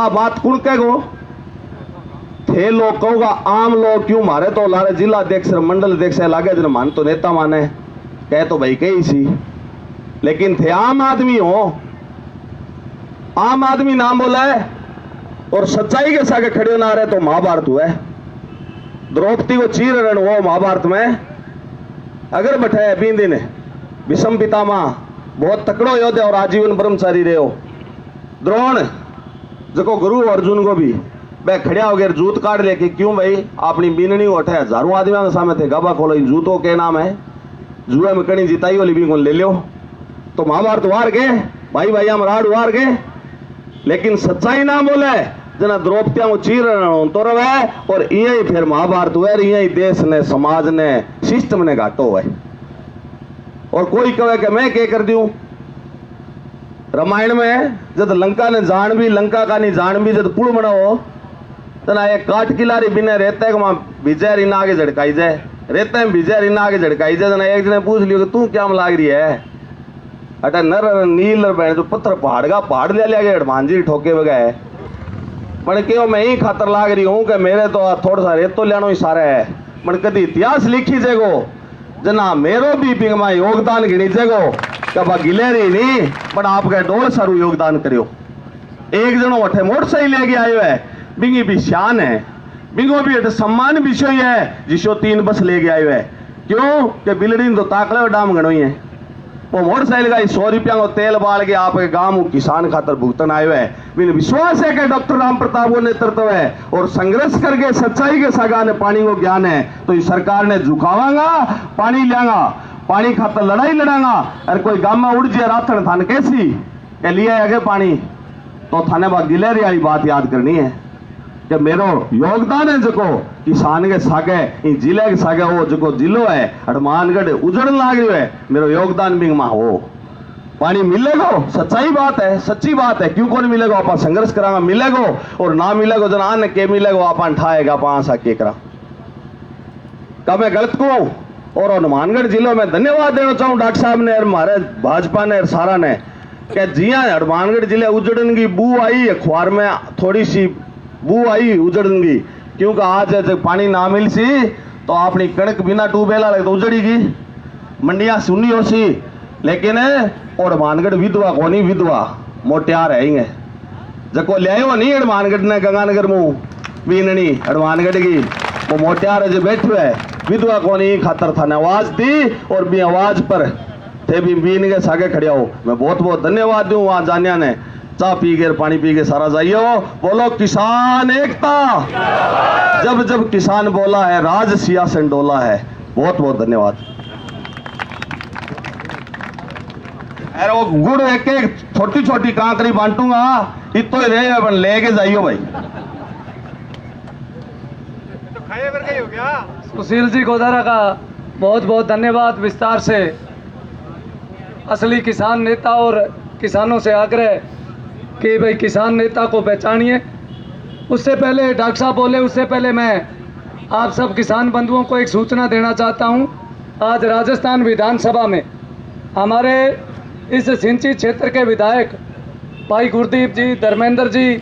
आ बात कौन कहो थे लोग कहूगा आम लोग क्यों मारे तो लारे जिला अध्यक्ष मंडल अध्यक्ष लागे जन मान तो नेता माने कह तो भाई कही सी, लेकिन थे आम आदमी हो, आम आदमी नाम बोला है और सच्चाई के साथ खड़े ना रहे तो महाभारत हुआ है। द्रौपदी को चीर रण हो महाभारत में अगर बैठे बींदी ने विषम पितामह बहुत तकड़ो योद्धा और आजीवन ब्रह्मचारी रहे हो। द्रोण जो गुरु अर्जुन को भी वह खड़िया हो गया जूत काट लेके क्यों भाई अपनी बीननी उठे हजारों आदमियों के सामने थे गाबा खोलो जूतों के नाम है जुए में कड़ी जिताई वाली भी ले लो तो महाभारत वार गए भाई भाई हम राड वार गए। लेकिन सच्चाई ना बोले जना द्रौपदिया को चीर तो रहे और यही फिर महाभारत हुए यही देश ने समाज ने सिस्टम ने घाटो हुआ। और कोई कहे कि मैं क्या कर दूं, रामायण में जब लंका ने जान भी लंका का नहीं जान भी जब पुल बनाओ तना एक काट किलारी बिना रहता है वहां विजय रीना आगे झड़काई जाए, रहते हैं विजय रीना आगे झड़काई जाए। जना एक जने पूछ लियो कि तू क्या लाग रही है, अटा नर नील बैठ जो पत्थर पहाड़ का पहाड़ ले लिया गया हनुमान जी ठोके बगैर मन क्यों मैं ही खातर लाग रही हूं कि मेरे तो थोड़ा सा रेत तो लेनो ही सारा है। मन कभी इतिहास लिखी जेगो जना मेरो भी पिंगमा योगदान गिनी जेगो कबा गिलेरी नहीं पर आपके डोल सारू योगदान करियो। एक जनो अठे मोटरसाइकिल लेके आयो है बिंगी भी शान है, बिंगो भी अठे सम्मान विषय है जिसो 3 बस लेके आयो है। क्यों कि बिल्डिंग तो ताकले डाम गणो ही है। वो मोटरसाइकिल का 100 रुपया को तेल बाल के आपके गांव किसान खातर भुगतन आयो है। बिन विश्वास है कि डॉक्टर राम प्रताप को नेतृत्व है और संघर्ष करके सच्चाई के सागा ने पानी को ज्ञान है तो इस सरकार ने झुकावांगा पानी लियांगा पानी खातर लड़ाई लड़ांगा। और कोई गांव में उड़ जाए रातन थाने कैसी के लिए आगे पानी तो थाने बाग गिलेरी वाली बात याद करनी है कि मेरो योगदान है जो किसान के सागे जिले के सागे वो जो जिलो है हनुमानगढ़ उजड़न लाग रही है मेरो योगदान भी मां हो पानी मिलेगो। सच्चाई बात है सच्ची बात है क्यों कौन मिलेगा आप संघर्ष करांगा मिलेगो और ना मिलेगो जना आने के मिलेगो आप ठाएगा पांच के करा का मैं गलत को। और हनुमानगढ़ जिले में धन्यवाद देना चाहूँ डॉक्टर साहब ने और हमारे भाजपा ने और सारा ने क्या जिया हनुमानगढ़ जिले उजड़न की बू आई अखबार में थोड़ी सी बू आई उजड़न की क्योंकि आज जब पानी ना मिल सी तो अपनी कणक बिना ट्यूबवेल लगे तो उजड़ेगी मंडिया सुनी हो सी। लेकिन और हनुमानगढ़ विधवा को नहीं विधवा मोटियार है जको ले नहीं हनुमानगढ़ ने गंगानगर मुँह बीननी हनुमानगढ़ की वो मोटियार जो बैठे है विधवा को नहीं खातर थाने आवाज दी और भी आवाज पर थे भी बीन के सागे खड़े हो। मैं बहुत बहुत धन्यवाद दूं वहां जानिया ने चाह पी के पानी पी के सारा जाइयो। बोलो किसान एकता, जब जब किसान बोला है राज सियासन डोला है। बहुत बहुत धन्यवाद। अरे वो गुड़ एक एक छोटी छोटी कांकरी बांटूंगा, इतो ही रहे अपन लेके जाइयो भाई। सुशील जी गोदारा का बहुत बहुत धन्यवाद। विस्तार से असली किसान नेता और किसानों से आग्रह कि भाई किसान नेता को पहचानिए। उससे पहले डॉक्टर साहब बोले, उससे पहले मैं आप सब किसान बंधुओं को एक सूचना देना चाहता हूं। आज राजस्थान विधानसभा में हमारे इस सिंची क्षेत्र के विधायक भाई गुरदीप जी, धर्मेंद्र जी,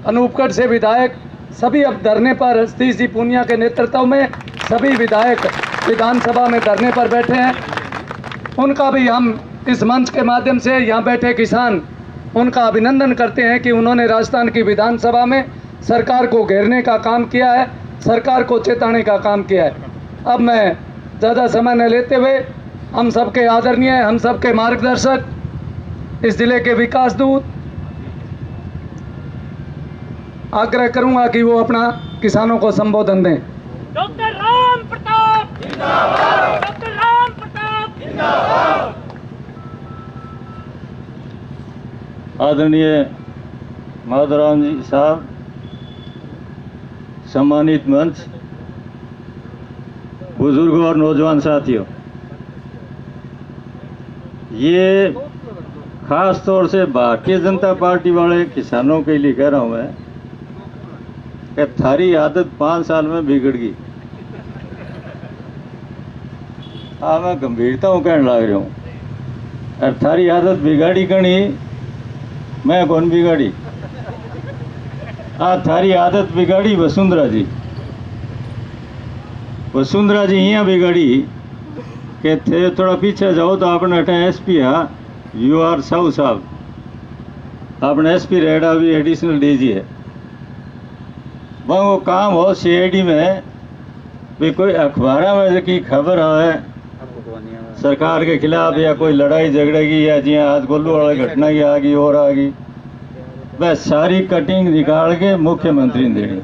अनूपगढ़ से विधायक सभी अब धरने पर, सतीश जी पूनिया के नेतृत्व में सभी विधायक विधानसभा में धरने पर बैठे हैं। उनका भी हम इस मंच के माध्यम से, यहाँ बैठे किसान, उनका अभिनंदन करते हैं कि उन्होंने राजस्थान की विधानसभा में सरकार को घेरने का काम किया है, सरकार को चेताने का काम किया है। अब मैं ज़्यादा समय न लेते हुए हम सबके आदरणीय, हम सबके मार्गदर्शक, इस जिले के विकास दूत, आग्रह करूंगा कि वो अपना किसानों को संबोधन दें। डॉक्टर राम प्रताप जिंदाबाद, डॉक्टर राम प्रताप जिंदाबाद। आदरणीय माधवराम जी साहब, सम्मानित मंच, बुजुर्गों और नौजवान साथियों, ये खास तौर से भारतीय जनता पार्टी वाले किसानों के लिए कह रहा हूं मैं कि थारी आदत 5 साल में बिगड़ गई। हाँ, मैं गंभीरता हूँ कहने लग रहा हूँ। और थारी आदत बिगाड़ी कणी, मैं कौन बिगाड़ी? थारी आदत बिगाड़ी वसुंधरा जी। वसुंधरा जी यहाँ बिगाड़ी कि थे थोड़ा पीछे जाओ तो आपने अटे एसपी है, यू आर साहू साहब, आपने एसपी रेडा भी एडिशनल डीजी है। वह वो काम हो सीआईडी में भी कोई अखबार में की खबर है सरकार के खिलाफ या कोई लड़ाई झगड़े की या जी आज गोलू वाली घटना की आ गई और आ गई, वह सारी कटिंग निकाल के मुख्यमंत्री ने देनी।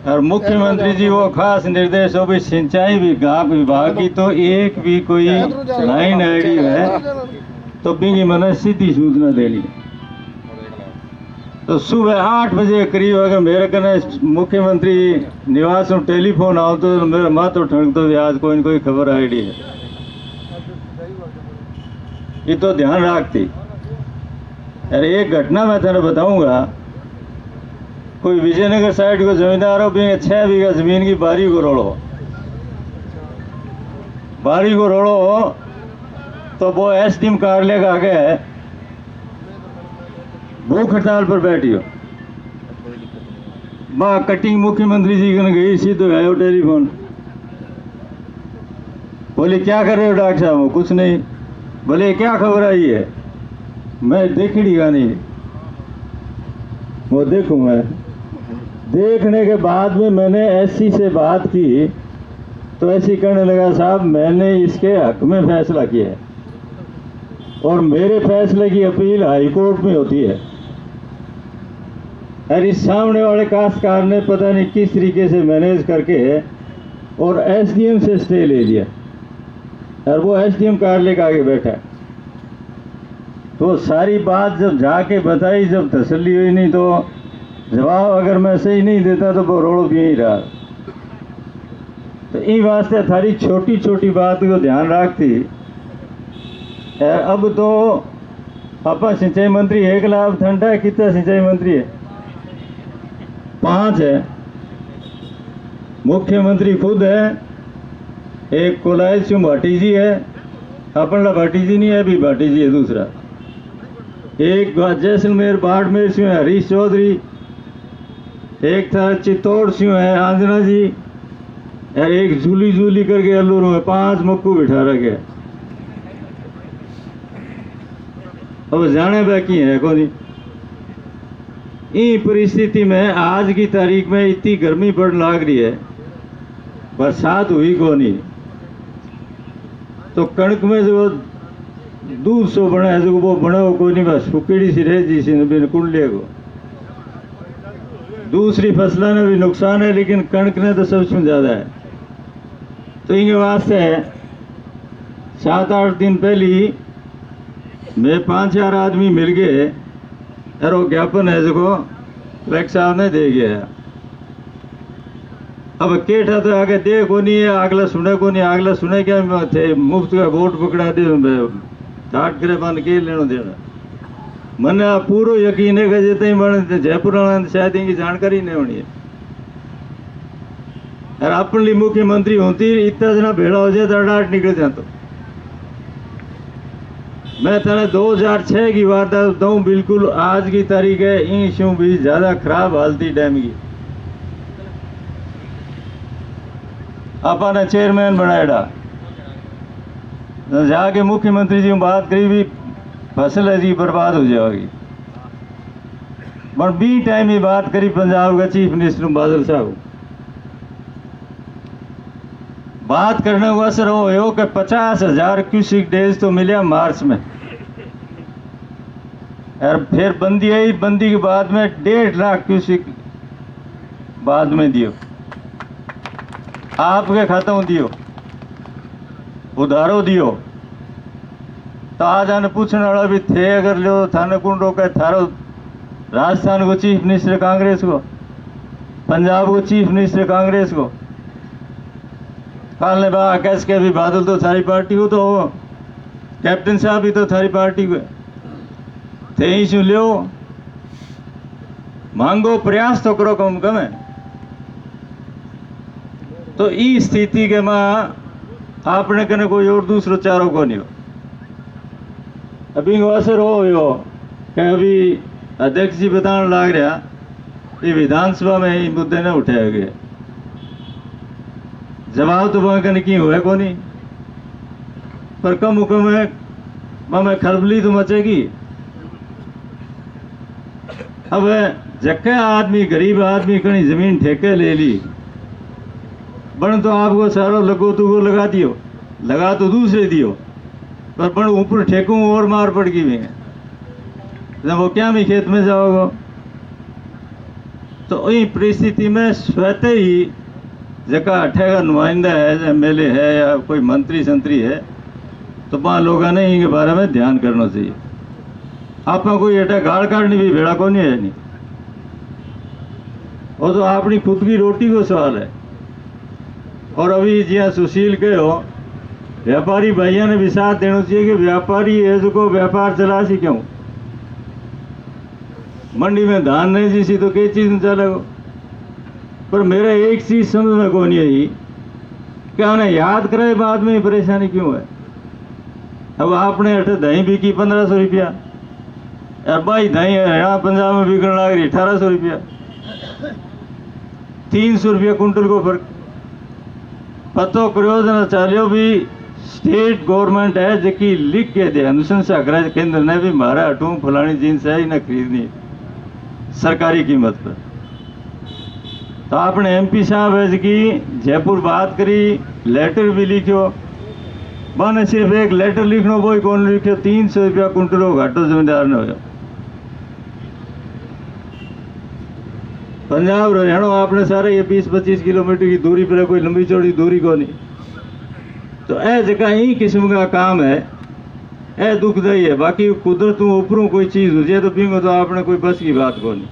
और मुख्यमंत्री जी वो खास निर्देश हो भी सिंचाई विभाग की तो एक भी कोई लाइन आईडी है तो बिंगी मन सीधी सूचना देनी। तो सुबह 8 बजे करीब अगर मेरे कने मुख्यमंत्री निवास में टेलीफोन आओ तो मेरा माथो ठनक तो आज कोई न कोई खबर आईडी है, ये तो ध्यान रखती। अरे एक घटना मैं तेरे बताऊंगा, कोई विजयनगर साइड को जमींदार हो भी 6 बीघा जमीन की बारी को रोड़ो हो तो वो एसडीएम कार्यालय का आगे है, भूख हड़ताल पर बैठी हो। वहाँ कटिंग मुख्यमंत्री जी ने गई, सीधे आयो टेलीफोन, बोले क्या कर रहे हो डॉक्टर साहब? कुछ नहीं। बोले क्या खबर आई है? मैं देखी नहीं, वो देखूं मैं। देखने के बाद में मैंने एससी से बात की तो ऐसी कहने लगा, साहब मैंने इसके हक में फैसला किया है और मेरे फैसले की अपील हाई कोर्ट में होती है। और इस सामने वाले काश्तकार ने पता नहीं किस तरीके से मैनेज करके और एसडीएम से स्टे ले लिया और वो एसडीएम कार्यालय के आगे बैठा। तो सारी बात जब जाके बताई, जब तसल्ली हुई नहीं तो जवाब अगर मैं सही नहीं देता तो वो रोड़ो भी ही रहा। तो इन वास्ते थारी छोटी छोटी बात को ध्यान रखती। अब तो आपा सिंचाई मंत्री एक लाभ ठंडा है, कितना सिंचाई मंत्री है? 5 है। मुख्यमंत्री खुद है, एक कोलाई सिंह भाटी जी है, अपना भाटी जी नहीं है, अभी भाटी जी है दूसरा। एक जैसलमेर बाड़मेर सिंह है हरीश चौधरी, एक था चित्तौड़ सिंह है आंजना जी, और एक जूली जूली करके अल्लूर में 5 मक्कू बिठा रखे। अब जाने बाकी है कोई। इन परिस्थिति में आज की तारीख में इतनी गर्मी पड़ लग रही है, बरसात हुई को नहीं, तो कणक में जो दूध सो बना है जो वो बना हो कोई नहीं, बस फुकेड़ी सी रह जी सी कुंडले को। दूसरी फसलों में भी नुकसान है लेकिन कणक ने तो सबसे ज़्यादा है। तो इनके वास्ते 7-8 दिन पहले ही मैं 5-4 आदमी मिल गए और वो ज्ञापन है जो कलेक्टर साहब ने दे गया। अब केठा तो आगे दे को नहीं है, अगला सुने को नहीं, अगला सुने क्या थे मुफ्त का वोट पकड़ा दे चाट करे बन के लेना देना। मने पूरा यकीन है कि जितने ही बने जयपुर वाला शायद इनकी जानकारी नहीं होनी है। और अपने लिए मुख्यमंत्री होती इतना जना भेड़ा हो जाए तो अडाट निकल जाता। मैं तेरे 2006 की वारदात बताऊं, बिल्कुल आज की तारीख है, इंशू भी ज्यादा खराब हालती डैम की। अपने चेयरमैन बनाया जाके मुख्यमंत्री जी बात करी भी फसल है जी बर्बाद हो जाएगी। पर बी टाइम ही बात करी पंजाब का चीफ मिनिस्टर बादल साहब, बात करने को असर हो कि 50,000 क्यूसिक डेज तो मिले मार्च में, और फिर बंदी आई, बंदी के बाद में 1.5 लाख क्यूसिक बाद में दियो, आपके खातों दियो, उधारो दियो। तो आज आने पूछने वाला भी थे, अगर लो थाने कौन रोका थारो राजस्थान को चीफ मिनिस्टर कांग्रेस को, पंजाब को चीफ मिनिस्टर कांग्रेस को, काल ने बा कैस के भी बादल तो सारी पार्टी को, तो कैप्टन साहब भी तो सारी पार्टी को थे ही सुन लियो, मांगो प्रयास तो करो कम कम है। तो इस स्थिति के मां आपने कने कोई और दूसरो चारो को नहीं हो। अभी असर हो कि अभी अध्यक्ष जी बताने लग रहा ये विधानसभा में ही मुद्दे न उठाए गए, जवाब तो वहां कने की हुआ को नहीं, पर कम हुक्म है मैं खलबली तो मचेगी। अब जक्का आदमी गरीब आदमी कहीं जमीन ठेके ले ली, बन तो आपको सारो लगो तो वो लगा दियो, लगा तो दूसरे दियो, पर बन ऊपर ठेकों और मार पड़ गई है, जब वो क्या भी खेत में जाओगे। तो वही परिस्थिति में स्वतः ही जगह अठेगा नुमाइंदा है, एमएलए है या कोई मंत्री संतरी है, तो वहाँ लोगों ने इनके बारे में ध्यान करना चाहिए। आप कोई एटा गाड़ काटनी भी भेड़ा को नहीं है नहीं, वो तो अपनी खुद की रोटी को सवाल है। और अभी जिया सुशील के हो व्यापारी भाइयों ने भी साथ देना चाहिए कि व्यापारी है जो व्यापार चला सी क्यों, मंडी में धान नहीं जिसी तो कई चीज चलेगा। पर मेरा एक चीज समझ में को नहीं आई कि उन्हें याद करे बाद में परेशानी क्यों है। अब आपने अठ दही बिकी 1500 रुपया, और भाई दही हरियाणा पंजाब में बिकने लग रही 1800 रुपया, 300 रुपया कुंटल को फर्क। पतो प्रयोजन चालियो भी स्टेट गवर्नमेंट है जबकि लिख के दे अनुशंसा करे केंद्र ने भी मारा हटू फलानी जींस है इन्हें खरीदनी सरकारी कीमत पर। तो आपने एमपी साहब है जबकि जयपुर बात करी, लेटर भी लिखो, बने सिर्फ एक लेटर लिखना वो कौन लिखो 300 रुपया कुंटल हो घाटो जमींदार ने हो। पंजाब हरियाणा आपने सारे ये 20-25 किलोमीटर की दूरी पर, कोई लंबी चौड़ी दूरी को नहीं। तो ए जगह ही किस्म का काम है, ए दुखदाई है। बाकी कुदरत ऊपरों कोई चीज हो जाए तो पिंगो तो आपने कोई बस की बात को नहीं।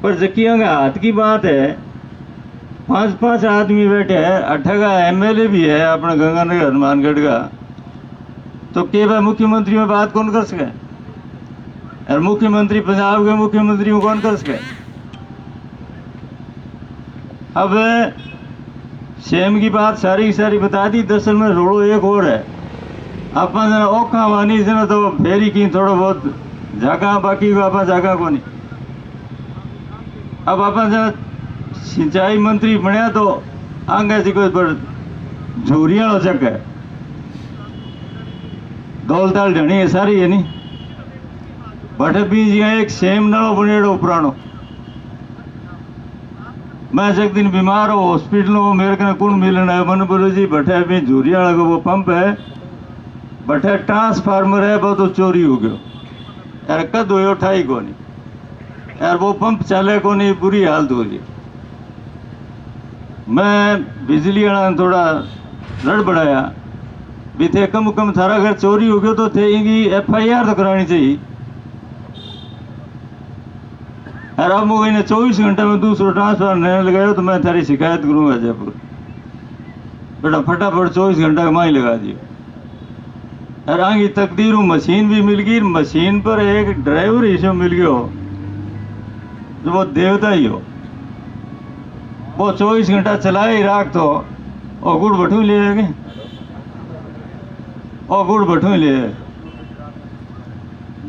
पर जकिया का हाथ की बात है, 5-5 आदमी बैठे हैं, 8 का एमएलए भी है अपने गंगानगर हनुमानगढ़ का, तो के भाई मुख्यमंत्री में बात कौन कर सके, और मुख्यमंत्री पंजाब के मुख्यमंत्री में कौन कर सके। अब सेम की बात सारी की सारी बता दी, दरअसल में रोड़ो एक और है, अपन जना औखा वानी जना तो फेरी की थोड़ा बहुत जागा, बाकी को अपन जागा को नहीं। अब अपन जना सिंचाई मंत्री बनया तो आगे से कोई पर झूरिया हो चक है, दौलताल ढणी है सारी है नहीं, बटे बीज एक सेम नड़ो बनेड़ो पुरानो। मैं एक दिन बीमार हो हॉस्पिटल हो, मेरे को कौन मिलना है, मैंने बोलो जी बटे अभी झूरिया लगा वो पंप है, बटे ट्रांसफार्मर है वो तो चोरी हो गयो यार, कद हो ठाई को नहीं यार, वो पंप चले को नहीं, बुरी हालत हो रही। मैं बिजली वाला थोड़ा रड़ बढ़ाया, भी थे कम थारा घर चोरी हो गयो तो थे इनकी FIR तो करानी चाहिए। और अब मुझे इन्हें 24 घंटे में दूसरा ट्रांसफर नहीं लगाया तो मैं थारी शिकायत करूंगा जयपुर। बेटा फटाफट 24 घंटा का माही लगा दियो। और आगे तकदीर मशीन भी मिल गई, मशीन पर एक ड्राइवर हिस्सा मिल गयो जो वो देवता ही हो। वो 24 घंटा चलाए ही राख तो और गुड़ भटू ले जाएंगे और गुड़ भटू ले।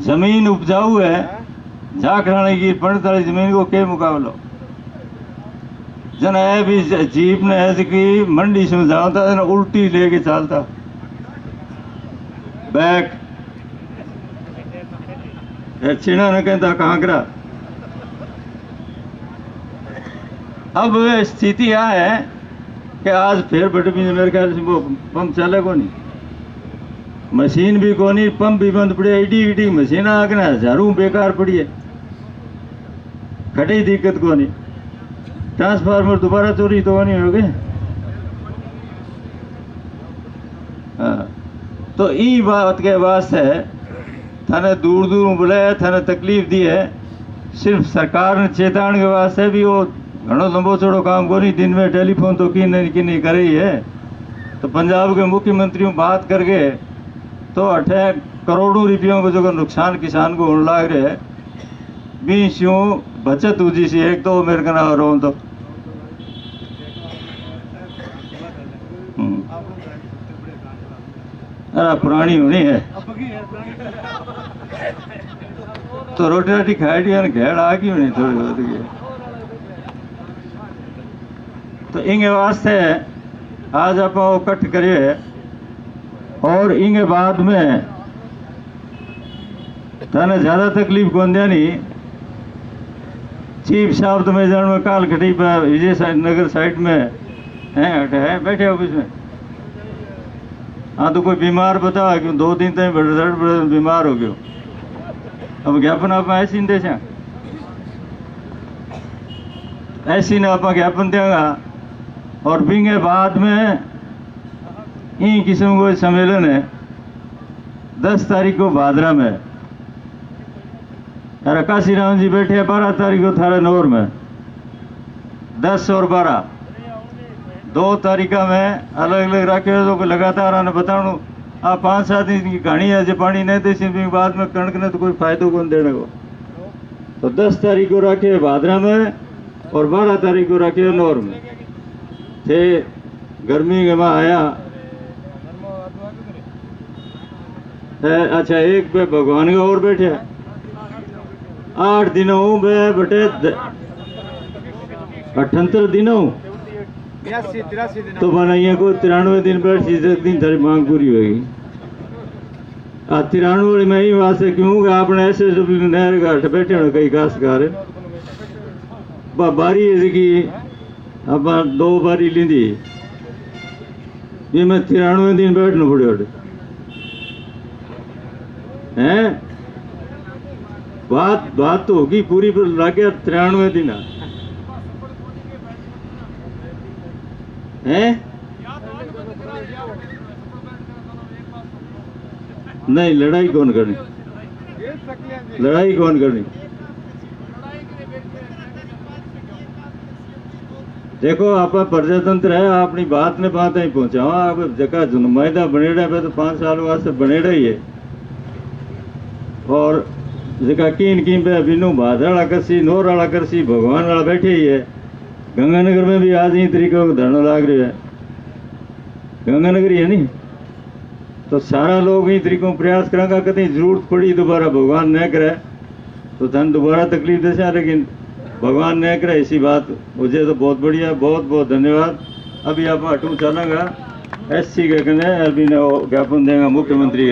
जमीन उपजाऊ है, झाकराने की 45 जमीन को के मुकाबलो जन है भी जीप ने ऐसे की मंडी से जाता है उल्टी लेके चलता बैक चिड़ा ने कहता कांकरा। अब स्थिति यह है कि आज फिर बटे भी मेरे ख्याल से वो पंप चले को नहीं, मशीन भी को नहीं, पंप भी बंद पड़ी, एडी मशीन आगे हजारों बेकार पड़ी है, खड़ी दिक्कत को नहीं। ट्रांसफार्मर दोबारा चोरी तो नहीं हो गए। हाँ तो ई बात के वास्ते थाने दूर दूर बुलाया, थाने तकलीफ दी है। सिर्फ सरकार ने चेतावनी के वास्ते भी वो घणो लंबो चौड़ो काम को नहीं, दिन में टेलीफोन तो की नहीं कर रही है। तो पंजाब के मुख्यमंत्रियों बात करके तो 8 करोड़ों रुपयों को जो नुकसान किसान को होने लग रहे है, 20 बचत हुई सी एक तो मेरे का ना रो तो अरे पुरानी होनी है तो रोटी रोटी खाई घेड़ आ गई होनी थोड़ी बहुत। तो इंगे वास्ते आज आप इकट्ठ करिए और इंगे बाद में थाने ज़्यादा तकलीफ को नहीं। चीफ साहब तो मैं जान में काल खटी पर विजय नगर साइड में है बैठे ऑफिस में। हाँ तो कोई बीमार बता क्यों 2 दिन तक बीमार हो गयो। अब ज्ञापन आप ऐसी दे ऐसी ने आप ज्ञापन देगा और बिंगे बाद में इन किस्म को सम्मेलन है 10 तारीख को भादरा में। अरे काशी राम जी बैठे हैं 12 तारीख को थारे नौर में 10 और 12 2 तारीख में अलग अलग रखे तो लगातार आने बताऊँ आप 5-7 दिन की कहानी है। जो पानी नहीं दे बाद में कणक ने तो कोई फायदो कौन देने को। तो 10 तारीख को रखे भादरा में और 12 तारीख को रखे नौर में थे। गर्मी के वहाँ आया अच्छा एक पे भगवान का और बैठे 8 दिनों में बटे 78 दिनों तो बनाइए को 93 दिन बैठ 60 दिन थारी मांग पूरी होगी। 93 में ही वास्ते क्यों कि आपने ऐसे जो नहर घाट बैठे हो कई काश्तकार बारी की अब 2 बारी लींदी ये मैं 93 दिन बैठना पड़े हैं। बात तो होगी पूरी पर लागे 93 दिन है। नहीं लड़ाई कौन करनी, लड़ाई कौन करनी। देखो आप प्रजातंत्र है, अपनी बात ने बात ही पहुंचाओ। आप जगह नुमाइंदा बनेड़ा पे तो 5 साल वास्ते बनेड़ा ही है और जगह कीन पे बिनू भादरा करसी नौर वाला करसी भगवान वाला बैठे ही है। गंगानगर में भी आज ही तरीके का धरना लाग रहा है, गंगानगर ही है नहीं तो सारा लोग ही तरीकों प्रयास करेंगे। कहीं जरूरत पड़ी दोबारा भगवान न करे तो धन दोबारा तकलीफ दे, लेकिन भगवान न करे ऐसी बात मुझे तो बहुत बढ़िया, बहुत बहुत धन्यवाद। अभी आप हटू चलेगा SC के कहने अभी ज्ञापन देगा मुख्यमंत्री।